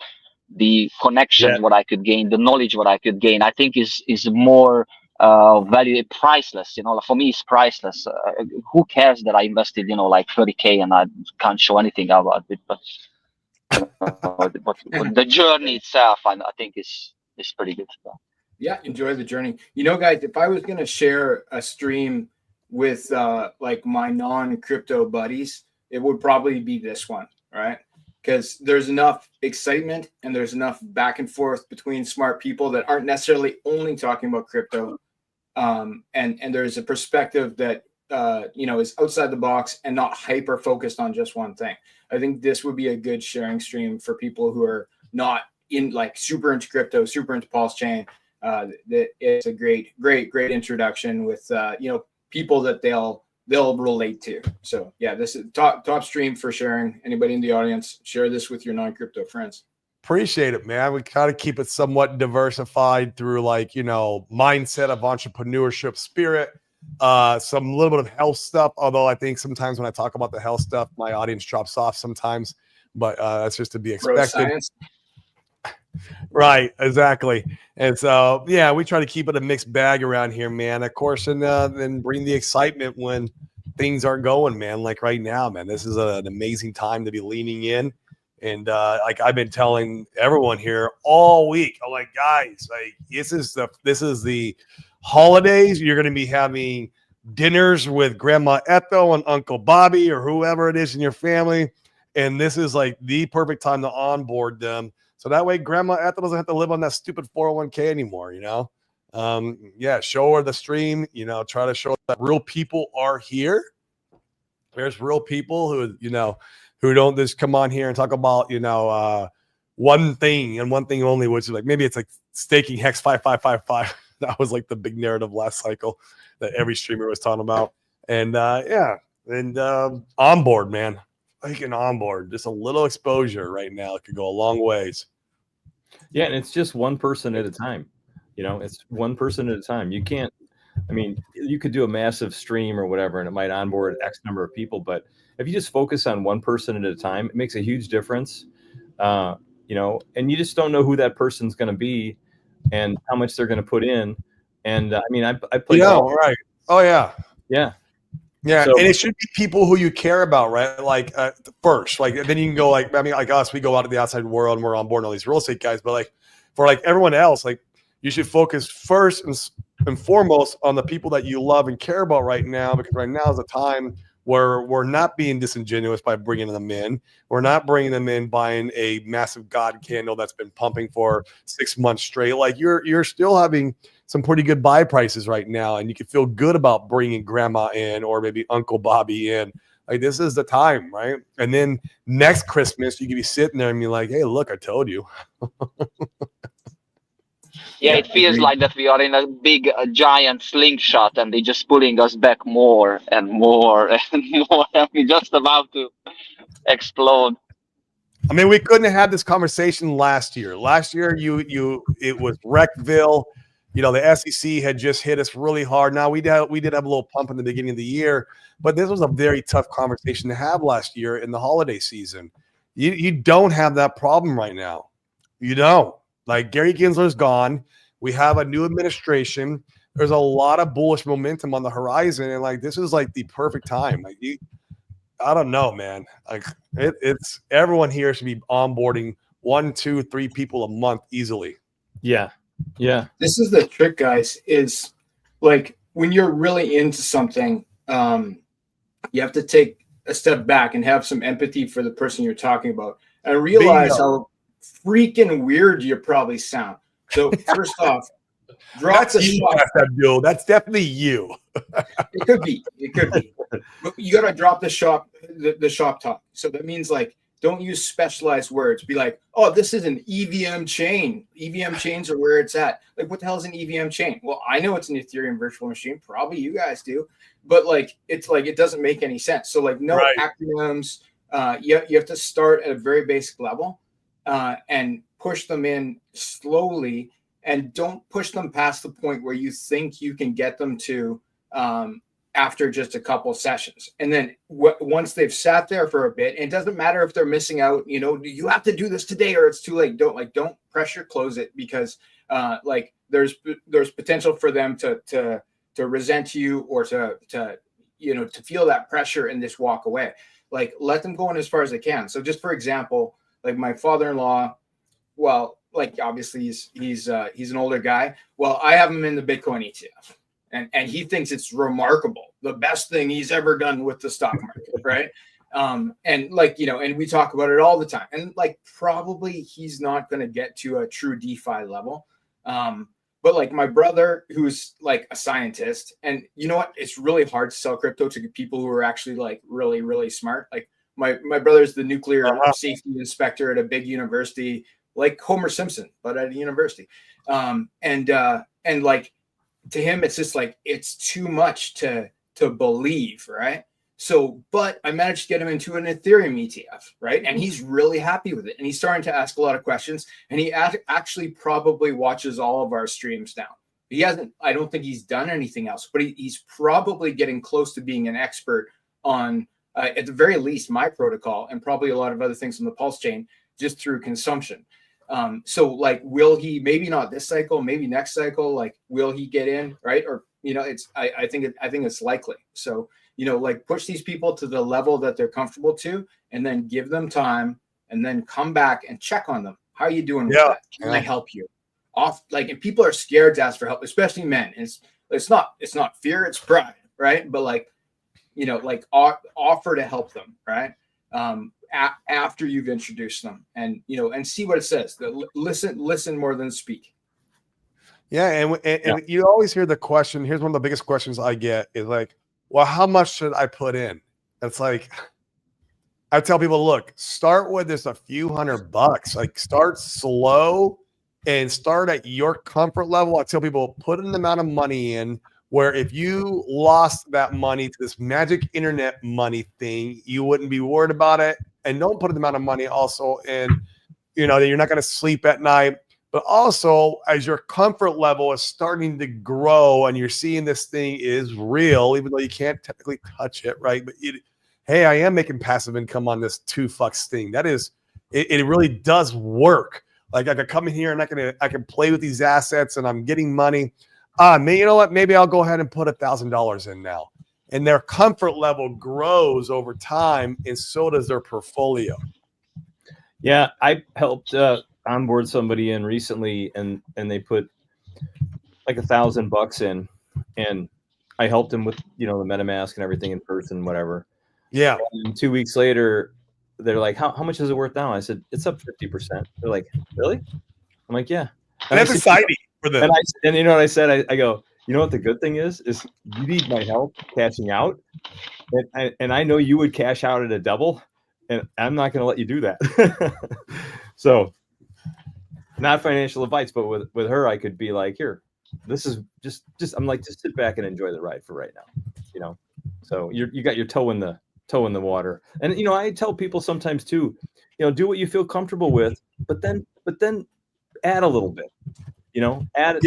the connections, what I could gain, the knowledge, what I could gain, I think is more value, priceless. For me, it's priceless. Who cares that I invested, like 30K and I can't show anything about it, but but the journey itself, I think is pretty good. Yeah, enjoy the journey. Guys, if I was going to share a stream with like my non-crypto buddies, it would probably be this one, right? Because there's enough excitement and there's enough back and forth between smart people that aren't necessarily only talking about crypto. And there's a perspective that, is outside the box and not hyper focused on just one thing. I think this would be a good sharing stream for people who are not in like super into crypto, super into Pulse Chain. It's a great introduction with people that they'll relate to. So yeah, this is top stream for sharing. Anybody in the audience, share this with your non-crypto friends. Appreciate it, man. We kind of keep it somewhat diversified through mindset of entrepreneurship, spirit, some little bit of health stuff. Although I think sometimes when I talk about the health stuff, my audience drops off sometimes, but that's just to be expected. Right, exactly. And so, yeah, we try to keep it a mixed bag around here, man. Of course, and then bring the excitement when things aren't going, man. Like right now, man, this is an amazing time to be leaning in. And like I've been telling everyone here all week, I'm like, guys, like this is the holidays. You're going to be having dinners with Grandma Ethel and Uncle Bobby or whoever it is in your family, and this is like the perfect time to onboard them. So that way Grandma Ethel doesn't have to live on that stupid 401k anymore, Yeah, show her the stream, try to show that real people are here. There's real people who don't just come on here and talk about, one thing and one thing only, which is like, maybe it's like staking Hex 5555. That was like the big narrative last cycle that every streamer was talking about. And onboard, man. Like an onboard, just a little exposure right now. It could go a long ways. Yeah, and it's just one person at a time. It's one person at a time. You can't, you could do a massive stream or whatever, and it might onboard X number of people. But if you just focus on one person at a time, it makes a huge difference. And you just don't know who that person's going to be and how much they're going to put in. And I play golf. Right. Oh, yeah. Yeah. Yeah, so, and it should be people who you care about, right? Like first, like then you can go like us, we go out to the outside world and we're on board all these real estate guys. But like for like everyone else, like you should focus first and foremost on the people that you love and care about right now, because right now is a time where we're not being disingenuous by bringing them in. We're not bringing them in buying a massive God candle that's been pumping for 6 months straight. Like you're still having some pretty good buy prices right now, and you can feel good about bringing Grandma in or maybe Uncle Bobby in. Like this is the time, right? And then next Christmas, you can be sitting there and be like, "Hey, look, I told you." Yeah, it feels like that we are in a big, giant slingshot, and they're just pulling us back more and more and more, and we're just about to explode. We couldn't have had this conversation last year. Last year, it was Wreckville. The SEC had just hit us really hard. Now we did have a little pump in the beginning of the year, but this was a very tough conversation to have last year in the holiday season. You don't have that problem right now. You don't. Like Gary Gensler's gone. We have a new administration. There's a lot of bullish momentum on the horizon, and like this is like the perfect time. Like I don't know, man. Like it's everyone here should be onboarding 1, 2, 3 people a month easily. Yeah. Yeah. This is the trick, guys, is like when you're really into something, you have to take a step back and have some empathy for the person you're talking about and realize how freaking weird you probably sound. So first off, drop the shop. That's definitely you. It could be. But you gotta drop the shop talk. So that means like don't use specialized words. Be like, oh, this is an EVM chain. EVM chains are where it's at. Like, what the hell is an EVM chain? Well, I know it's an Ethereum virtual machine. Probably you guys do. But like, it's like it doesn't make any sense. So like, no acronyms. you have to start at a very basic level and push them in slowly, and don't push them past the point where you think you can get them to after just a couple sessions. And then once they've sat there for a bit, it doesn't matter if they're missing out, you have to do this today or it's too late. Don't pressure close it, because there's potential for them to resent you, or to feel that pressure and just walk away. Like, let them go in as far as they can. So just for example, like my father-in-law, well, like obviously he's an older guy. Well, I have him in the Bitcoin ETF. And he thinks it's remarkable, the best thing he's ever done with the stock market, right? And we talk about it all the time. And like, probably he's not going to get to a true DeFi level. But like my brother, who's like a scientist, and you know what? It's really hard to sell crypto to people who are actually like really, really smart. Like my brother's the nuclear safety inspector at a big university, like Homer Simpson, but at a university. And like, to him, it's just like, it's too much to believe, right? So, but I managed to get him into an Ethereum ETF, right? And he's really happy with it. And he's starting to ask a lot of questions. And he actually probably watches all of our streams now. He hasn't, I don't think he's done anything else, but he's probably getting close to being an expert on, at the very least, my protocol, and probably a lot of other things on the Pulse chain, just through consumption. So like, will he, maybe not this cycle, maybe next cycle, like, will he get in, right? Or, I think it's likely. So, like, push these people to the level that they're comfortable to, and then give them time, and then come back and check on them. How are you doing with that? Can I help you? And people are scared to ask for help, especially men. It's not fear, it's pride, right? But like, offer to help them, right? After you've introduced them, and see what it says. Listen more than speak. Yeah, and you always hear the question. Here's one of the biggest questions I get is like, well, how much should I put in? It's like, I tell people, look, start with just a few $100. Like, start slow and start at your comfort level. I tell people, put an amount of money in where if you lost that money to this magic internet money thing, you wouldn't be worried about it. And don't put an amount of money also in, that you're not going to sleep at night. But also, as your comfort level is starting to grow and you're seeing this thing is real, even though you can't technically touch it, right? But hey, I am making passive income on this $2 thing. That is, it really does work. Like, I could come in here and I can play with these assets and I'm getting money. You know what? Maybe I'll go ahead and put $1,000 in now. And their comfort level grows over time, and so does their portfolio. Yeah, I helped onboard somebody in recently, and they put like $1,000 in, and I helped him with the MetaMask and everything in person, whatever. Yeah. And 2 weeks later, they're like, "How much is it worth now?" I said, "It's up 50%." They're like, "Really?" I'm like, "Yeah." And that's exciting for them. And you know what I said? I go, "You know what the good thing is you need my help cashing out, and I know you would cash out at a double, and I'm not going to let you do that." So, not financial advice, but with her, I could be like, "Here, this is just I'm like, just sit back and enjoy the ride for right now," So you got your toe in the water, and I tell people sometimes too, do what you feel comfortable with, but then add a little bit, add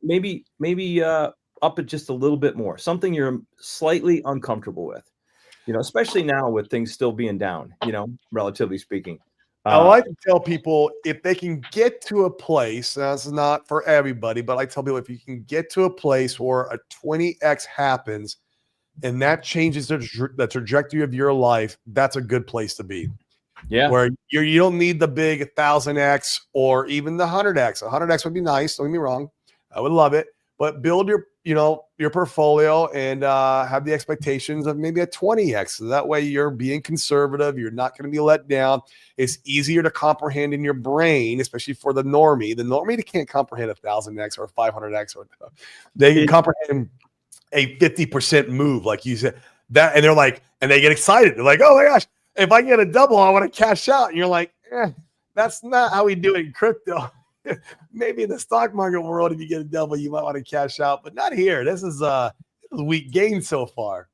maybe up it just a little bit more, something you're slightly uncomfortable with, especially now with things still being down, relatively speaking. I like to tell people, if they can get to a place, that's not for everybody, but I tell people, if you can get to a place where a 20x happens and that changes the trajectory of your life, that's a good place to be. Yeah. Where you don't need the big 1000x or even the 100x. 100x would be nice. Don't get me wrong. I would love it. But build your portfolio and have the expectations of maybe a 20x. So that way you're being conservative. You're not going to be let down. It's easier to comprehend in your brain, especially for the normie. The normie can't comprehend 1000x or 500x. They can comprehend a 50% move, like you said. That, and they're like, and they get excited. They're like, oh my gosh, if I get a double, I want to cash out. And you're like, that's not how we do it in crypto. Maybe in the stock market world, if you get a double, you might want to cash out, but not here. This is weak gain so far.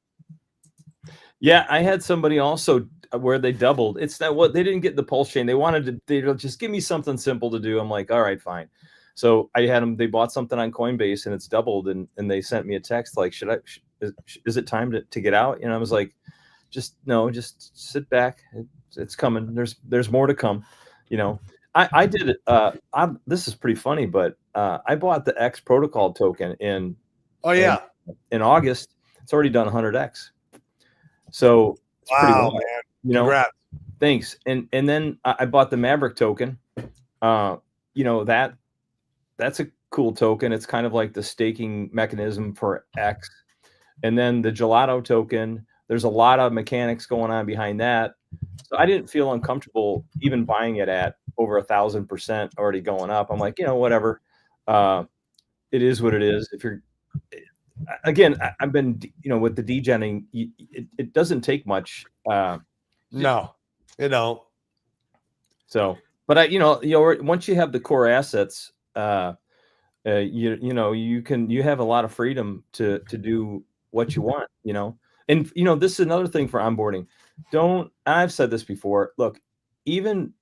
Yeah, I had somebody also where they doubled. It's not what they didn't get the pulse chain. They wanted to, they just give me something simple to do. I'm like, all right, fine. So I had them, they bought something on Coinbase and it's doubled. And they sent me a text like, is it time to get out? And I was like, just sit back. It's coming. There's more to come. I did it. This is pretty funny, but I bought the X protocol token in August. It's already done 100X. So it's pretty wild, man. Congrats. Thanks. And then I bought the Maverick token. That's a cool token. It's kind of like the staking mechanism for X. And then the Gelato token, there's a lot of mechanics going on behind that. So I didn't feel uncomfortable even buying it at over 1,000% already going up. I'm like, whatever. It is what it is. If you're, again, I've been, with the degenning, it doesn't take much. No, you don't. So, but once you have the core assets, you have a lot of freedom to do what you want, and this is another thing for onboarding. I've said this before. Look, even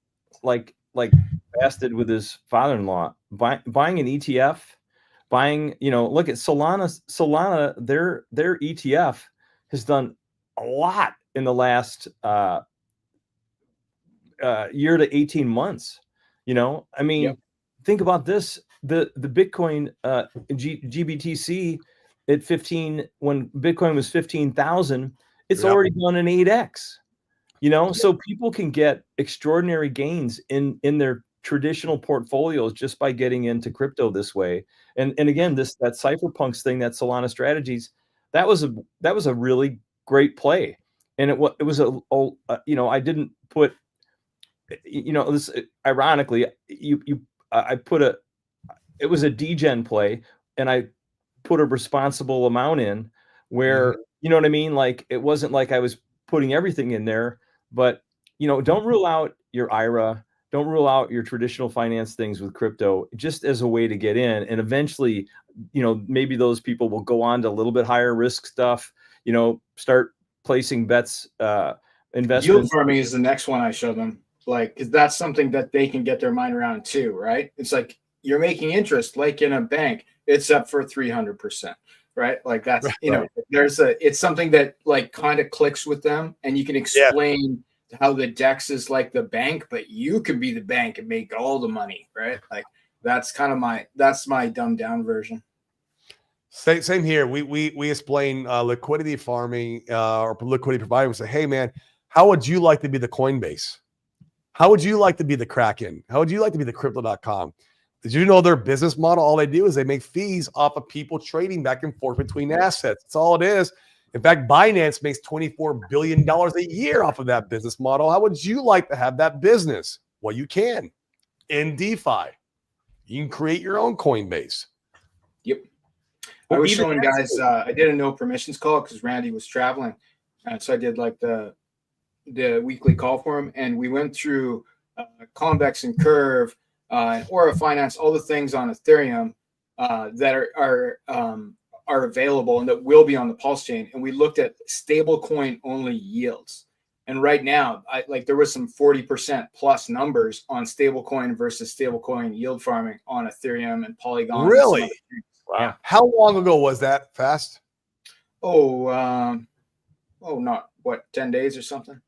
like Bass did with his father-in-law, buying an ETF, look at Solana, their ETF has done a lot in the last year to 18 months. Think about this. The Bitcoin GBTC at 15, when Bitcoin was 15,000, it's already done an 8X. So people can get extraordinary gains in their traditional portfolios just by getting into crypto this way. And again, that Cypherpunks thing, that Solana Strategies, that was a really great play. And it was I didn't put, this ironically, I put it was a degen play, and I put a responsible amount in where, you know what I mean? Like, it wasn't like I was putting everything in there, but, don't rule out your IRA, don't rule out your traditional finance things with crypto, just as a way to get in. And eventually, maybe those people will go on to a little bit higher risk stuff, start placing bets, investments. Yield farming is the next one I show them. Like, because that's something that they can get their mind around too, right? It's like, you're making interest like in a bank, it's up for 300%, right? Like, that's, it's something that like kind of clicks with them, and you can explain how the DEX is like the bank, but you can be the bank and make all the money, right? Like, that's kind of my dumbed down version. Same here. We explain liquidity farming or liquidity providing. We say, hey man, how would you like to be the Coinbase? How would you like to be the Kraken? How would you like to be the crypto.com? Did you know their business model? All they do is they make fees off of people trading back and forth between assets. That's all it is. In fact, Binance makes $24 billion a year off of that business model. How would you like to have that business? Well, you can in DeFi. You can create your own Coinbase. Yep. I was showing guys, I did a no permissions call because Randy was traveling. And so I did like the weekly call for him. And we went through Convex and Curve, Aura Finance, all the things on Ethereum that are available and that will be on the Pulse chain. And we looked at stablecoin only yields. And right now, there was some 40% plus numbers on stablecoin versus stablecoin yield farming on Ethereum and Polygon. Really? Wow. How long ago was that, Fast? Not 10 days or something.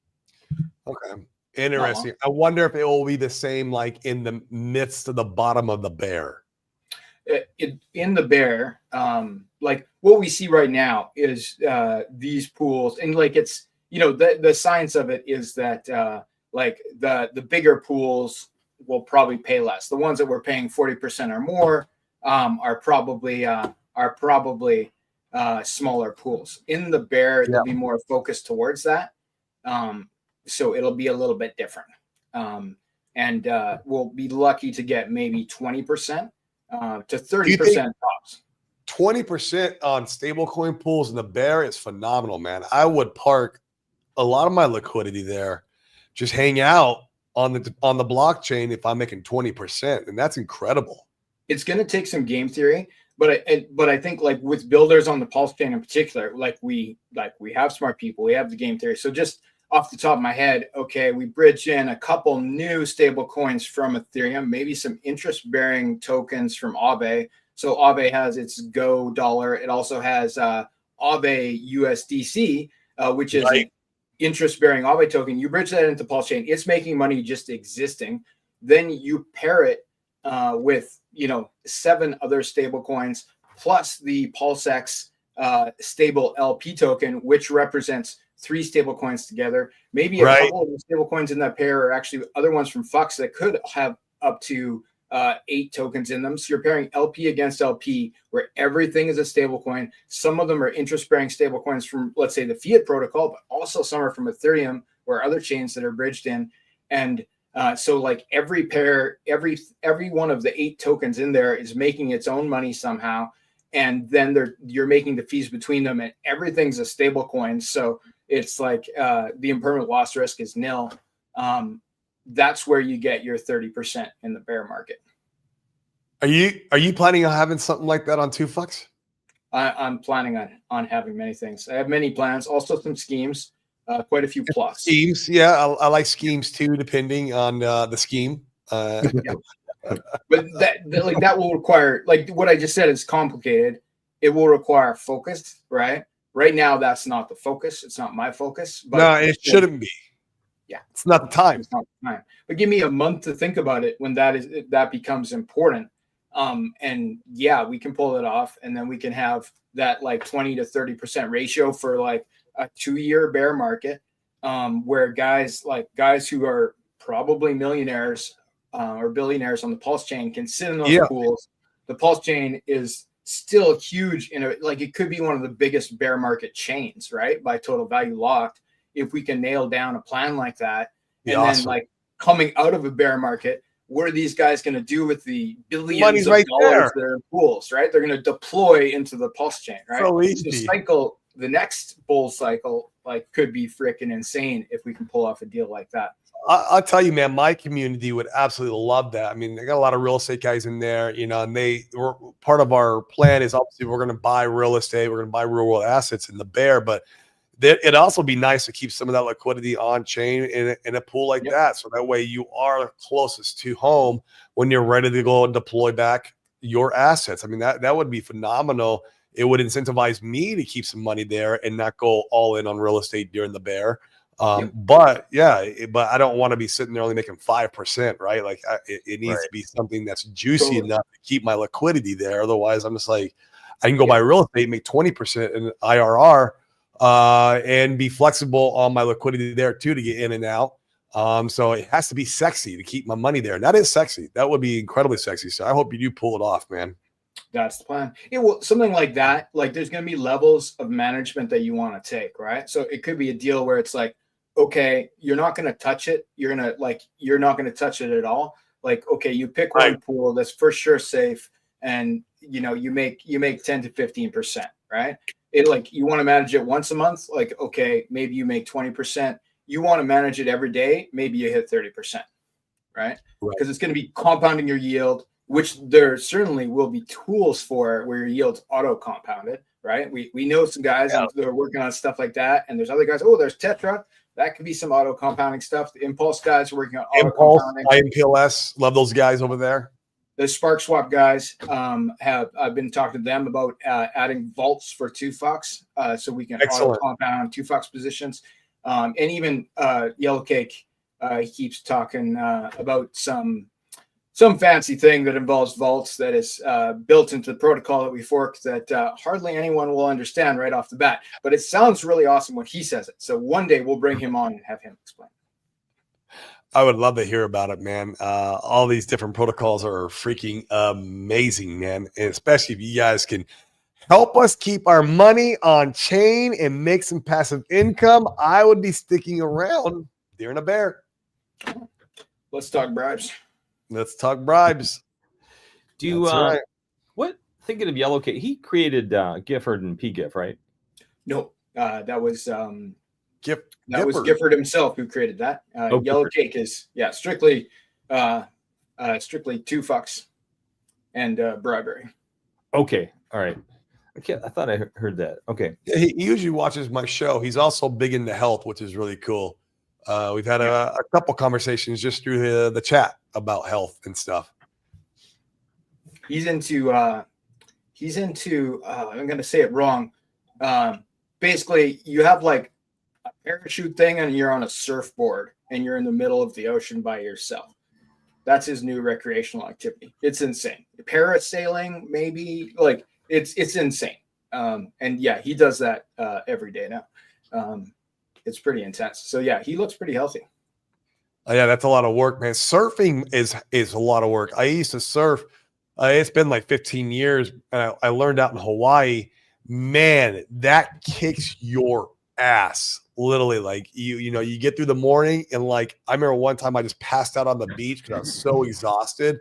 Okay. Interesting. I wonder if it will be the same like in the midst of the bottom of the bear. In the bear, like what we see right now is these pools, and like it's, the science of it is that like the bigger pools will probably pay less. The ones that were paying 40% or more are probably smaller pools. In the bear, they'll be more focused towards that. So it'll be a little bit different. And we'll be lucky to get maybe 20% to 30% tops. 20% on stablecoin pools in the bear is phenomenal, man. I would park a lot of my liquidity there, just hang out on the blockchain if I'm making 20%, and that's incredible. It's going to take some game theory, but I think like with builders on the Pulse chain in particular, like we have smart people, we have the game theory. So just off the top of my head, okay, we bridged in a couple new stable coins from Ethereum, maybe some interest-bearing tokens from Aave. So Aave has its Go dollar. It also has Aave USDC, which is an interest-bearing Aave token. You bridge that into Pulse Chain. It's making money just existing. Then you pair it with 7 other stable coins plus the PulseX stable LP token, which represents 3 stable coins together. Maybe a couple of the stable coins in that pair are actually other ones from Fux that could have up to 8 tokens in them. So you're pairing LP against LP, where everything is a stable coin. Some of them are interest-bearing stable coins from, let's say, the Fiat protocol, but also some are from Ethereum or other chains that are bridged in. And so like every pair, every one of the 8 tokens in there is making its own money somehow. And then you're making the fees between them, and everything's a stable coin. So it's like the impermanent loss risk is nil. That's where you get your 30% in the bear market. Are you planning on having something like that on 2Fux? I'm planning on having many things. I have many plans, also some schemes, quite a few plots. Schemes, yeah, I like schemes too, depending on the scheme. But that will require, like what I just said is complicated. It will require focus, right? Right now, that's not the focus. It's not my focus. But no, it shouldn't be. Yeah, it's not the time. It's not the time. But give me a month to think about it when that becomes important. And yeah, we can pull it off, and then we can have that like 20 to 30% ratio for like a 2-year bear market, where guys who are probably millionaires or billionaires on the Pulse chain can sit in those pools. The Pulse chain is still huge it could be one of the biggest bear market chains, right? By total value locked. If we can nail down a plan like that, and then like coming out of a bear market, what are these guys going to do with the billions of dollars that are in pools, right? They're going to deploy into the Pulse chain, right? So the next bull cycle, like, could be freaking insane if we can pull off a deal like that. I'll tell you, man, my community would absolutely love that. I mean, they got a lot of real estate guys in there, and part of our plan is obviously we're going to buy real estate. We're going to buy real world assets in the bear, but it'd also be nice to keep some of that liquidity on chain in a pool like that. So that way you are closest to home when you're ready to go and deploy back your assets. I mean, that would be phenomenal. It would incentivize me to keep some money there and not go all in on real estate during the bear. But I don't want to be sitting there only making 5%, right? Like it needs to be something that's juicy enough to keep my liquidity there. Otherwise, I'm just like, I can go buy real estate, make 20% in IRR, and be flexible on my liquidity there too to get in and out. So it has to be sexy to keep my money there. And that is sexy. That would be incredibly sexy. So I hope you do pull it off, man. That's the plan. Yeah, well, something like that, like there's going to be levels of management that you want to take, right? So it could be a deal where it's like, okay, you're not going to touch it. You're not going to touch it at all. Like, okay, you pick one pool that's for sure safe, and you make 10 to 15%, right? You want to manage it once a month. Like, okay, maybe you make 20%. You want to manage it every day. Maybe you hit 30%, right? Because it's going to be compounding your yield, which there certainly will be tools for where your yield's auto compounded, right? We know some guys that are working on stuff like that, and there's other guys. Oh, there's Tetra. That could be some auto compounding stuff. The Impulse guys are working on auto compounding. IMPLS, love those guys over there. The Spark Swap guys I've been talking to them about adding vaults for 2Fox, so we can auto compound 2Fox positions. And even Yellow Cake keeps talking about some fancy thing that involves vaults that is built into the protocol that we forked that hardly anyone will understand right off the bat. But it sounds really awesome when he says it. So one day we'll bring him on and have him explain. I would love to hear about it, man. All these different protocols are freaking amazing, man. And especially if you guys can help us keep our money on chain and make some passive income, I would be sticking around during a bear. Let's talk bribes. Let's talk bribes. Do you what thinking of Yellow Cake? He created Gifford and PGIF, right? No, that was Gifford. Was Gifford himself who created that. Yellow Cake is strictly 2Fox and bribery. Okay, all right. I thought I heard that. Okay. Yeah, he usually watches my show. He's also big into health, which is really cool. We've had a couple conversations just through the chat about health and stuff. He's into I'm going to say it wrong. Basically, you have like a parachute thing and you're on a surfboard and you're in the middle of the ocean by yourself. That's his new recreational activity. It's insane. Parasailing, maybe, like it's insane. And yeah, he does that every day now. It's pretty intense. So yeah, he looks pretty healthy. Oh, yeah, that's a lot of work, man. Surfing is a lot of work. I used to surf. It's been like 15 years, and I learned out in Hawaii. Man, that kicks your ass. Literally, like you get through the morning, and like I remember one time I just passed out on the beach because I was so exhausted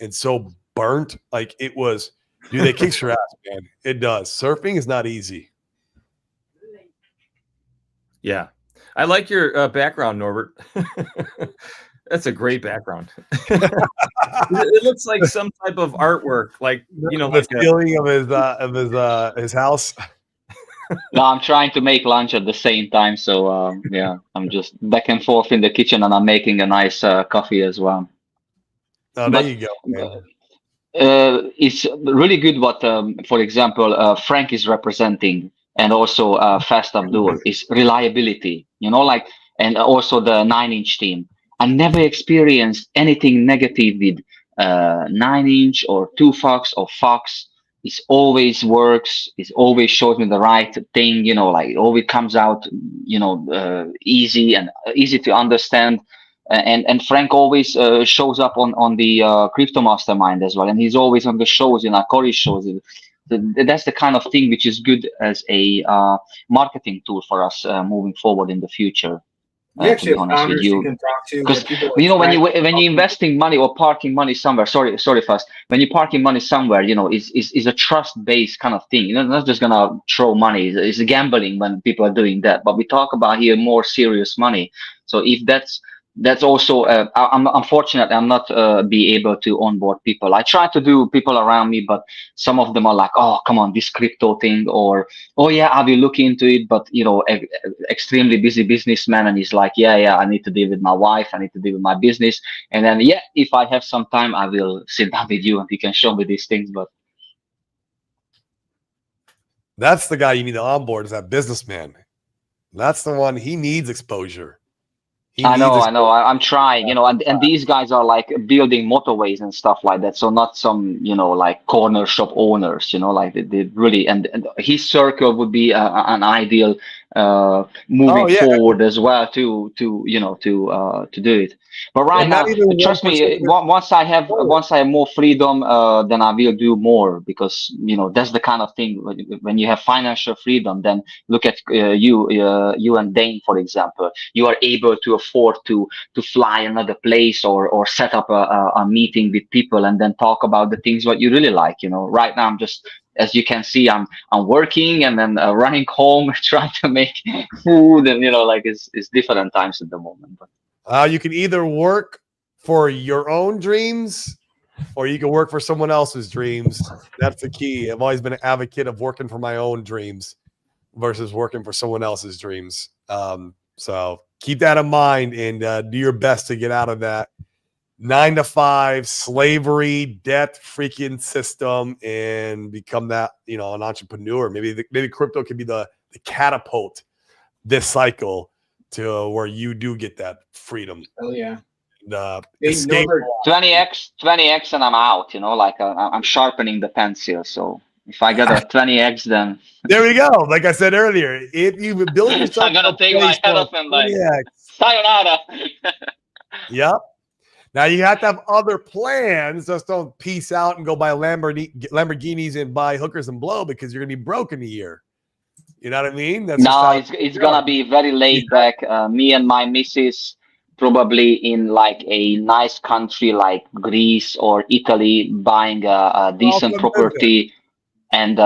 and so burnt. Like it was, dude, it kicks your ass, man. It does. Surfing is not easy. Yeah, I like your background, Norbert. That's a great background. It looks like some type of artwork, like the like ceiling of his house. No, I'm trying to make lunch at the same time, so yeah, I'm just back and forth in the kitchen, and I'm making a nice coffee as well. Oh, there you go, man. It's really good what, for example, Frank is representing, and also Fast Abdul is reliability. Like, and also the 9-inch team. I never experienced anything negative with 9-inch or 2Fox or Fox. It always works. It always shows me the right thing. Like it always comes out, easy and easy to understand. And Frank always shows up on the Crypto Mastermind as well, and he's always on the shows, Corey shows. That's the kind of thing which is good as a marketing tool for us moving forward in the future. You actually have founders you can talk to. Because when you're investing money or parking money somewhere, sorry, fast. When you're parking money somewhere, is a trust-based kind of thing. Not just gonna throw money. It's gambling when people are doing that. But we talk about here more serious money. So if that's also I'm unfortunate I'm not be able to onboard people. I try to do people around me, but some of them are like, oh come on, this crypto thing, or oh yeah, I will look into it, but extremely busy businessman, and he's like, yeah, I need to deal with my wife, I need to deal with my business, and then yeah, if I have some time I will sit down with you and you can show me these things. But that's the guy you need to onboard, is that businessman. That's the one. He needs exposure. I know. I'm trying, and these guys are like building motorways and stuff like that. So not some, like corner shop owners, like they really, and his circle would be an ideal moving forward as well to do it. But right now, trust me, once I have more freedom, then I will do more, because that's the kind of thing when you have financial freedom. Then look at you and Dane, for example. You are able to afford to fly another place or set up a meeting with people and then talk about the things what you really like. Right now I'm just, as you can see, I'm working and then running home, trying to make food, and like it's different times at the moment. But you can either work for your own dreams or you can work for someone else's dreams. That's the key. I've always been an advocate of working for my own dreams versus working for someone else's dreams. So keep that in mind and do your best to get out of that 9-to-5 slavery debt freaking system and become that, an entrepreneur. Maybe crypto could be the catapult this cycle to where you do get that freedom. Oh yeah. 20x and I'm out, like I'm sharpening the pencil. So if I get a 20x, then there we go. Like I said earlier, if you build yourself, I'm gonna take my head off and like sayonara. Yep. Now you have to have other plans. Just don't peace out and go buy Lamborghinis and buy hookers and blow, because you're gonna be broke in a year. You know what I mean? That's it's gonna be very laid back. Me and my missus probably in like a nice country like Greece or Italy, buying a decent property. And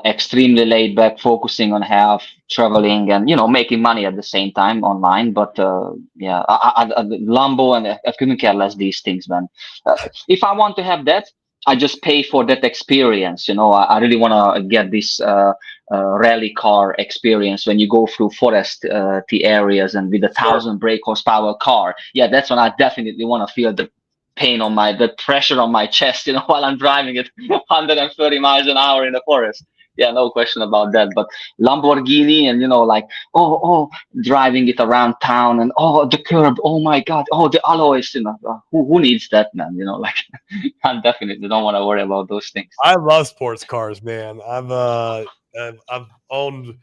extremely laid back, focusing on health, traveling, and making money at the same time online. But I Lambo, and I couldn't care less these things, man. If I want to have that, I just pay for that experience. I really want to get this rally car experience when you go through forest areas and with a 1,000 brake horsepower car. Yeah, that's when I definitely want to feel the pain on the pressure on my chest, while I'm driving it 130 miles an hour in the forest. Yeah, no question about that. But Lamborghini and, like, driving it around town and, the curb, oh my God, the alloys, who needs that, man? Like, I definitely don't want to worry about those things. I love sports cars, man. I've owned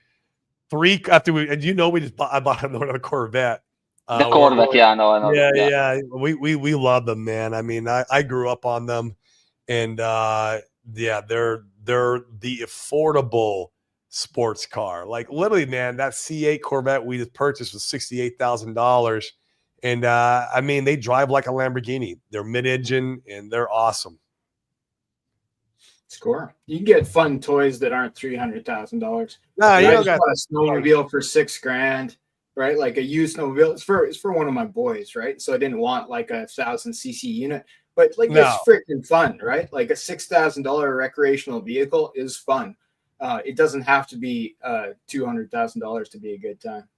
3 after we, and I bought another Corvette. The Corvette, yeah, I know. Yeah. We love them, man. I mean, I grew up on them, and yeah, they're the affordable sports car. Like literally, man, that C8 Corvette we just purchased was $68,000, and I mean, they drive like a Lamborghini. They're mid-engine and they're awesome. Score. You can get fun toys that aren't $300,000. No, you don't got a snowmobile for $6,000, right? Like a used snowmobile. It's for one of my boys, right? So I didn't want like a 1,000cc unit, but like it's freaking fun, right? Like a $6,000 recreational vehicle is fun. It doesn't have to be $200,000 to be a good time.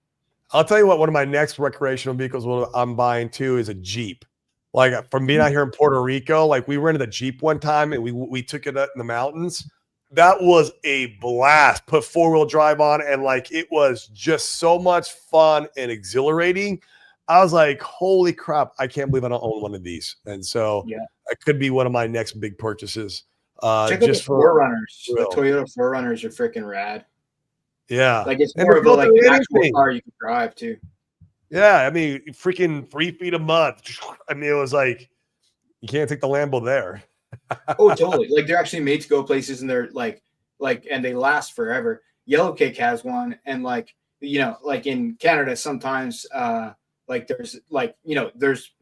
I'll tell you what. One of my next recreational vehicles I'm buying too is a Jeep. Like from being out here in Puerto Rico, like we rented a Jeep one time and we took it up in the mountains. That was a blast. Put 4-wheel drive on and like it was just so much fun and exhilarating. I was like, holy crap, I can't believe I don't own one of these. And so it could be one of my next big purchases. Check out the 4Runners. The Toyota 4Runners are freaking rad. Yeah. Like it's more of a like an actual car you can drive too. Yeah, I mean, freaking 3 feet a month. I mean, it was like you can't take the Lambo there. Oh, totally. Like they're actually made to go places, and they're like, and they last forever. Yellow Cake has one, and like like in Canada, sometimes like there's there's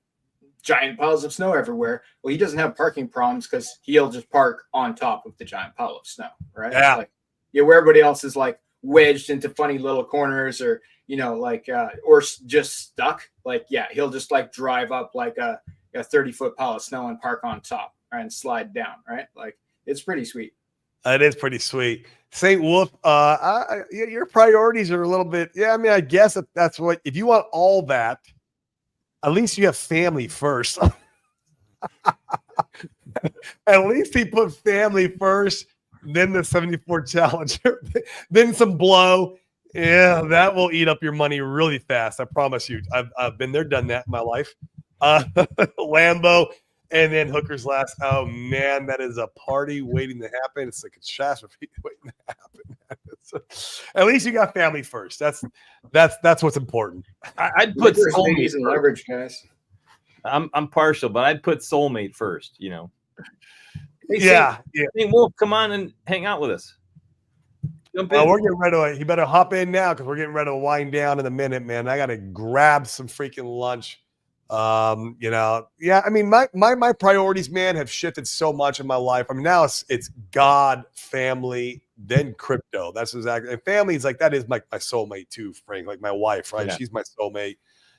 giant piles of snow everywhere. Well, he doesn't have parking problems because he'll just park on top of the giant pile of snow, right? Yeah. Like, where everybody else is like wedged into funny little corners or or just stuck. Like, he'll just like drive up like a 30-foot pile of snow and park on top and slide down, right? Like, it's pretty sweet. It is pretty sweet. St. Wolf, your priorities are a little bit, I mean, I guess that's if you want all that, at least you have family first. At least he put family first, then the 74 Challenger, then some blow. Yeah, that will eat up your money really fast. I promise you. I've been there, done that in my life. Lambo, and then Hooker's last. Oh man, that is a party waiting to happen. It's like a catastrophe waiting to happen. At least you got family first. That's what's important. I'd put soulmate and leverage, guys. I'm partial, but I'd put soulmate first. Hey, yeah. Hey, Wolf, come on and hang out with us. Well, we're getting ready to. You better hop in now because we're getting ready to wind down in a minute, man. I got to grab some freaking lunch. I mean, my priorities, man, have shifted so much in my life. I mean, now it's God, family, then crypto. That's exactly. And family is like that is my soulmate too, Frank. Like my wife, right? Yeah. She's my soulmate.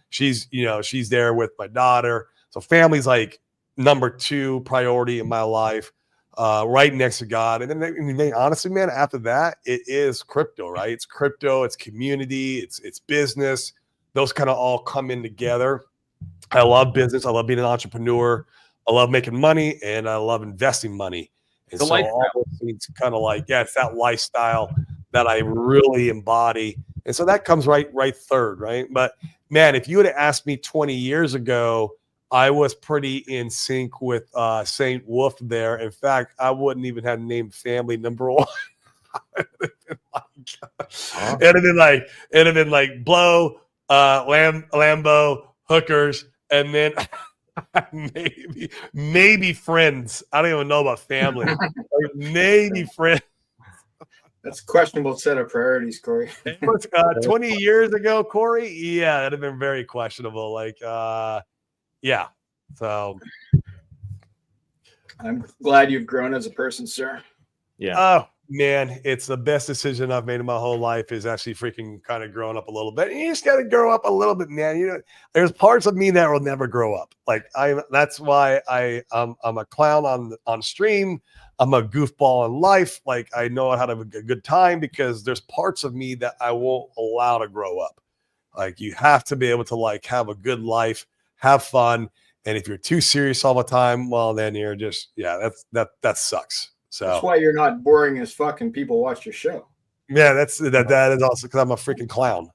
She's she's there with my daughter. So family's like number 2 priority in my life. Right next to God. And then honestly, man, after that, it is crypto, right? It's crypto, it's community, it's business. Those kind of all come in together. I love business. I love being an entrepreneur. I love making money and I love investing money. And so all those things kind of like, it's that lifestyle that I really embody. And so that comes right third, right? But man, if you would have asked me 20 years ago, I was pretty in sync with St. Wolf there. In fact, I wouldn't even have named family number 1. It'd have been like blow, Lambo, hookers, and then maybe friends. I don't even know about family. Maybe friends. That's a questionable set of priorities, Corey. 20 years ago, Corey? Yeah, that'd have been very questionable. Like, yeah. So I'm glad you've grown as a person, sir. Yeah. Oh, Man, it's the best decision I've made in my whole life is actually freaking kind of growing up a little bit. You just got to grow up a little bit, man. You know, there's parts of me that will never grow up. Like that's why I'm a clown on stream. I'm a goofball in life. Like I know how to have a good time because there's parts of me that I won't allow to grow up. Like you have to be able to like have a good life, have fun. And if you're too serious all the time, well, then you're just, that sucks. So that's why you're not boring as fuck and people watch your show. Yeah, that is also because I'm a freaking clown.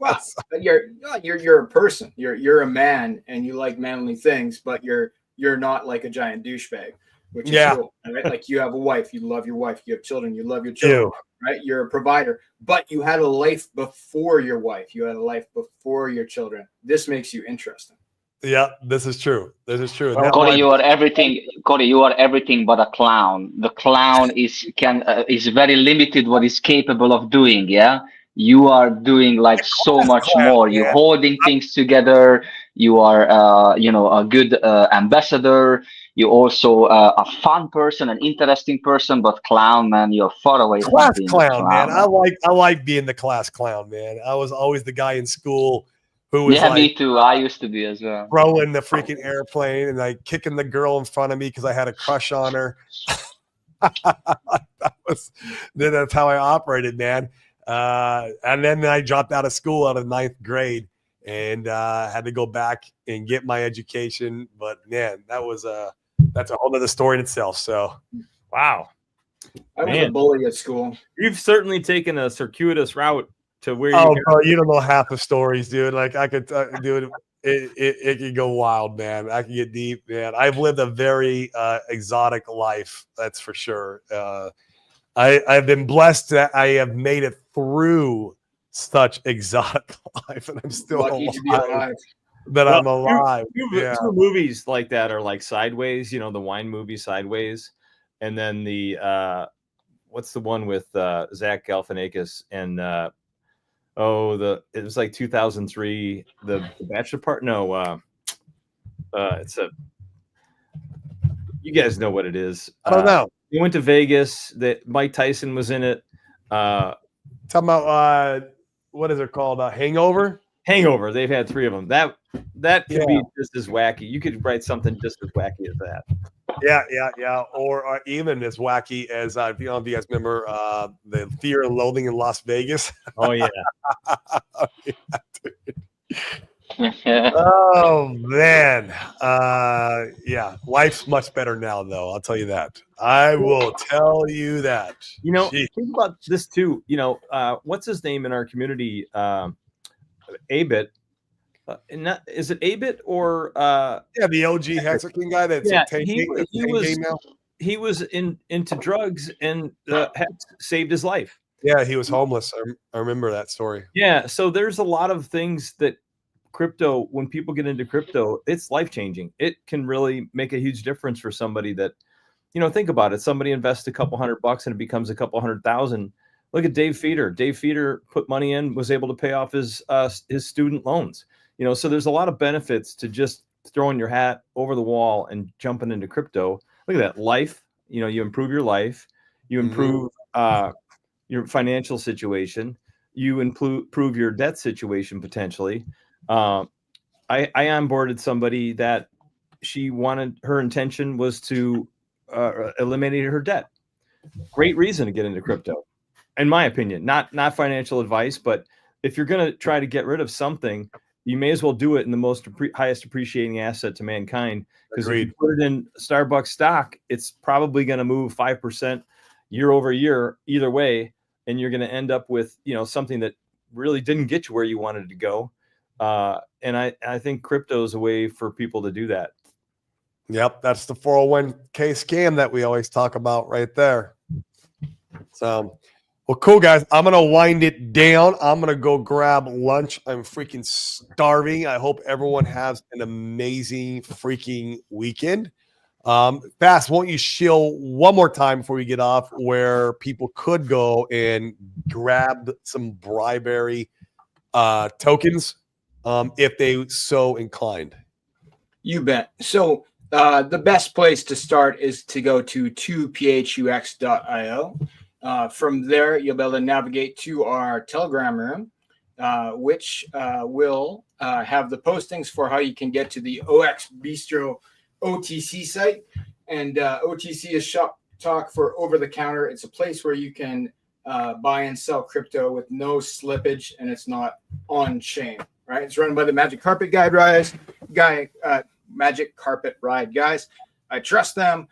Well, you're a person. You're a man and you like manly things, but you're not like a giant douchebag, which is cool, right? Like you have a wife, you love your wife, you have children, you love your children, right? You're a provider, but you had a life before your wife, you had a life before your children. This makes you interesting. Yeah, this is true. This is true. Well, Cody, you are everything. Cody, you are everything but a clown. The clown is very limited what he's capable of doing. Yeah, you are doing like so much more. You're holding things together. You are, a good ambassador. You're also a fun person, an interesting person. But clown, man, you're far away from being a clown, man. I like being the class clown, man. I was always the guy in school who was me too. I used to be as well. Throwing the freaking airplane and like kicking the girl in front of me because I had a crush on her. That's how I operated, man. And then I dropped out of school out of 9th grade and had to go back and get my education. But man, that's a whole other story in itself. So, wow. I was a bully at school. You've certainly taken a circuitous route to where bro, you don't know half the stories, dude. Like I could dude, it could go wild, man. I can get deep, man. I've lived a very exotic life, that's for sure. I've been blessed that I have made it through such exotic life, and I'm still alive. I'm alive. Two movies like that are like Sideways, the wine movie Sideways, and then the what's the one with Zach Galifianakis and it was like 2003, the Bachelor part. No, it's you guys know what it is. I don't know. He went to Vegas. That Mike Tyson was in it. Talking about what is it called? Hangover. Hangover. They've had 3 of them. That could be just as wacky. You could write something just as wacky as that. Yeah. Or even as wacky as if you guys remember the Fear and Loathing in Las Vegas. Oh yeah. Oh man. Life's much better now, though. I'll tell you that. I will tell you that. Think about this too. What's his name in our community? Abit. Is it Abit or the OG Hexagon guy that's he was into drugs and saved his life. Yeah, he was homeless. I remember that story. Yeah, so there's a lot of things that crypto, when people get into crypto, it's life-changing. It can really make a huge difference for somebody that, think about it. Somebody invests a couple $100 and it becomes a couple $100,000. Look at Dave Feeder. Dave Feeder put money in, was able to pay off his student loans. So there's a lot of benefits to just throwing your hat over the wall and jumping into crypto. Look at that life. You improve your life. You improve your financial situation. You improve your debt situation potentially. I onboarded somebody that her intention was to eliminate her debt. Great reason to get into crypto, in my opinion. Not financial advice, but if you're going to try to get rid of something, you may as well do it in the most highest appreciating asset to mankind. Because if you put it in Starbucks stock, it's probably going to move 5% year over year either way, and you're going to end up with something that really didn't get you where you wanted to go. And I think crypto is a way for people to do that. Yep, that's the 401k scam that we always talk about right there. So. Well, cool, guys. I'm going to wind it down. I'm going to go grab lunch. I'm freaking starving. I hope everyone has an amazing freaking weekend. Fast, won't you shill one more time before we get off where people could go and grab some Bribery tokens if they so inclined? You bet. So The best place to start is to go to 2phux.io. From there, you'll be able to navigate to our Telegram room, which will have the postings for how you can get to the OX Bistro OTC site. And OTC is shop talk for over the counter. It's a place where you can buy and sell crypto with no slippage, and it's not on chain. Right? It's run by the Magic Carpet Magic Carpet Ride guys. I trust them.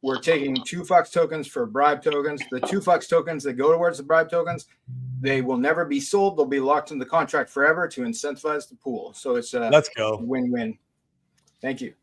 We're taking 2 Fox tokens for bribe tokens. The 2 Fox tokens that go towards the bribe tokens, they will never be sold. They'll be locked in the contract forever to incentivize the pool. So it's a let's go win-win. Thank you.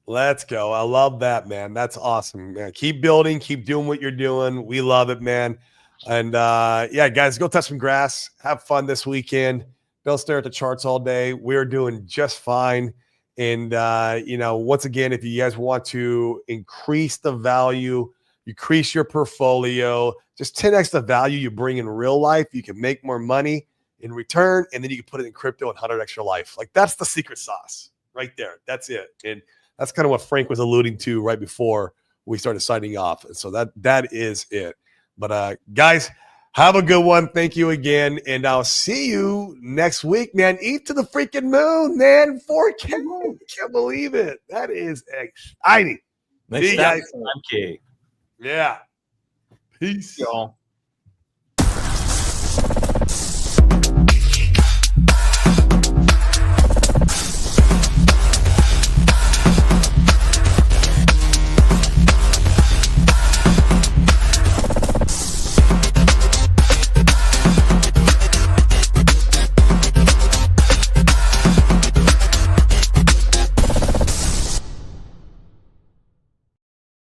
Let's go. I love that, man. That's awesome, man. Keep building, keep doing what you're doing. We love it, man. And yeah, guys, go touch some grass. Have fun this weekend. Don't stare at the charts all day. We're doing just fine. And, once again, if you guys want to increase the value, increase your portfolio, just 10x the value you bring in real life, you can make more money in return, and then you can put it in crypto and 100x your life. Like, that's the secret sauce right there. That's it. And that's kind of what Frank was alluding to right before we started signing off. And so that is it. But, guys, have a good one. Thank you again. And I'll see you next week, man. Eat to the freaking moon, man. 4K. Can't believe it. That is exciting. Next see you guys. 5K. Yeah. Peace. Y'all.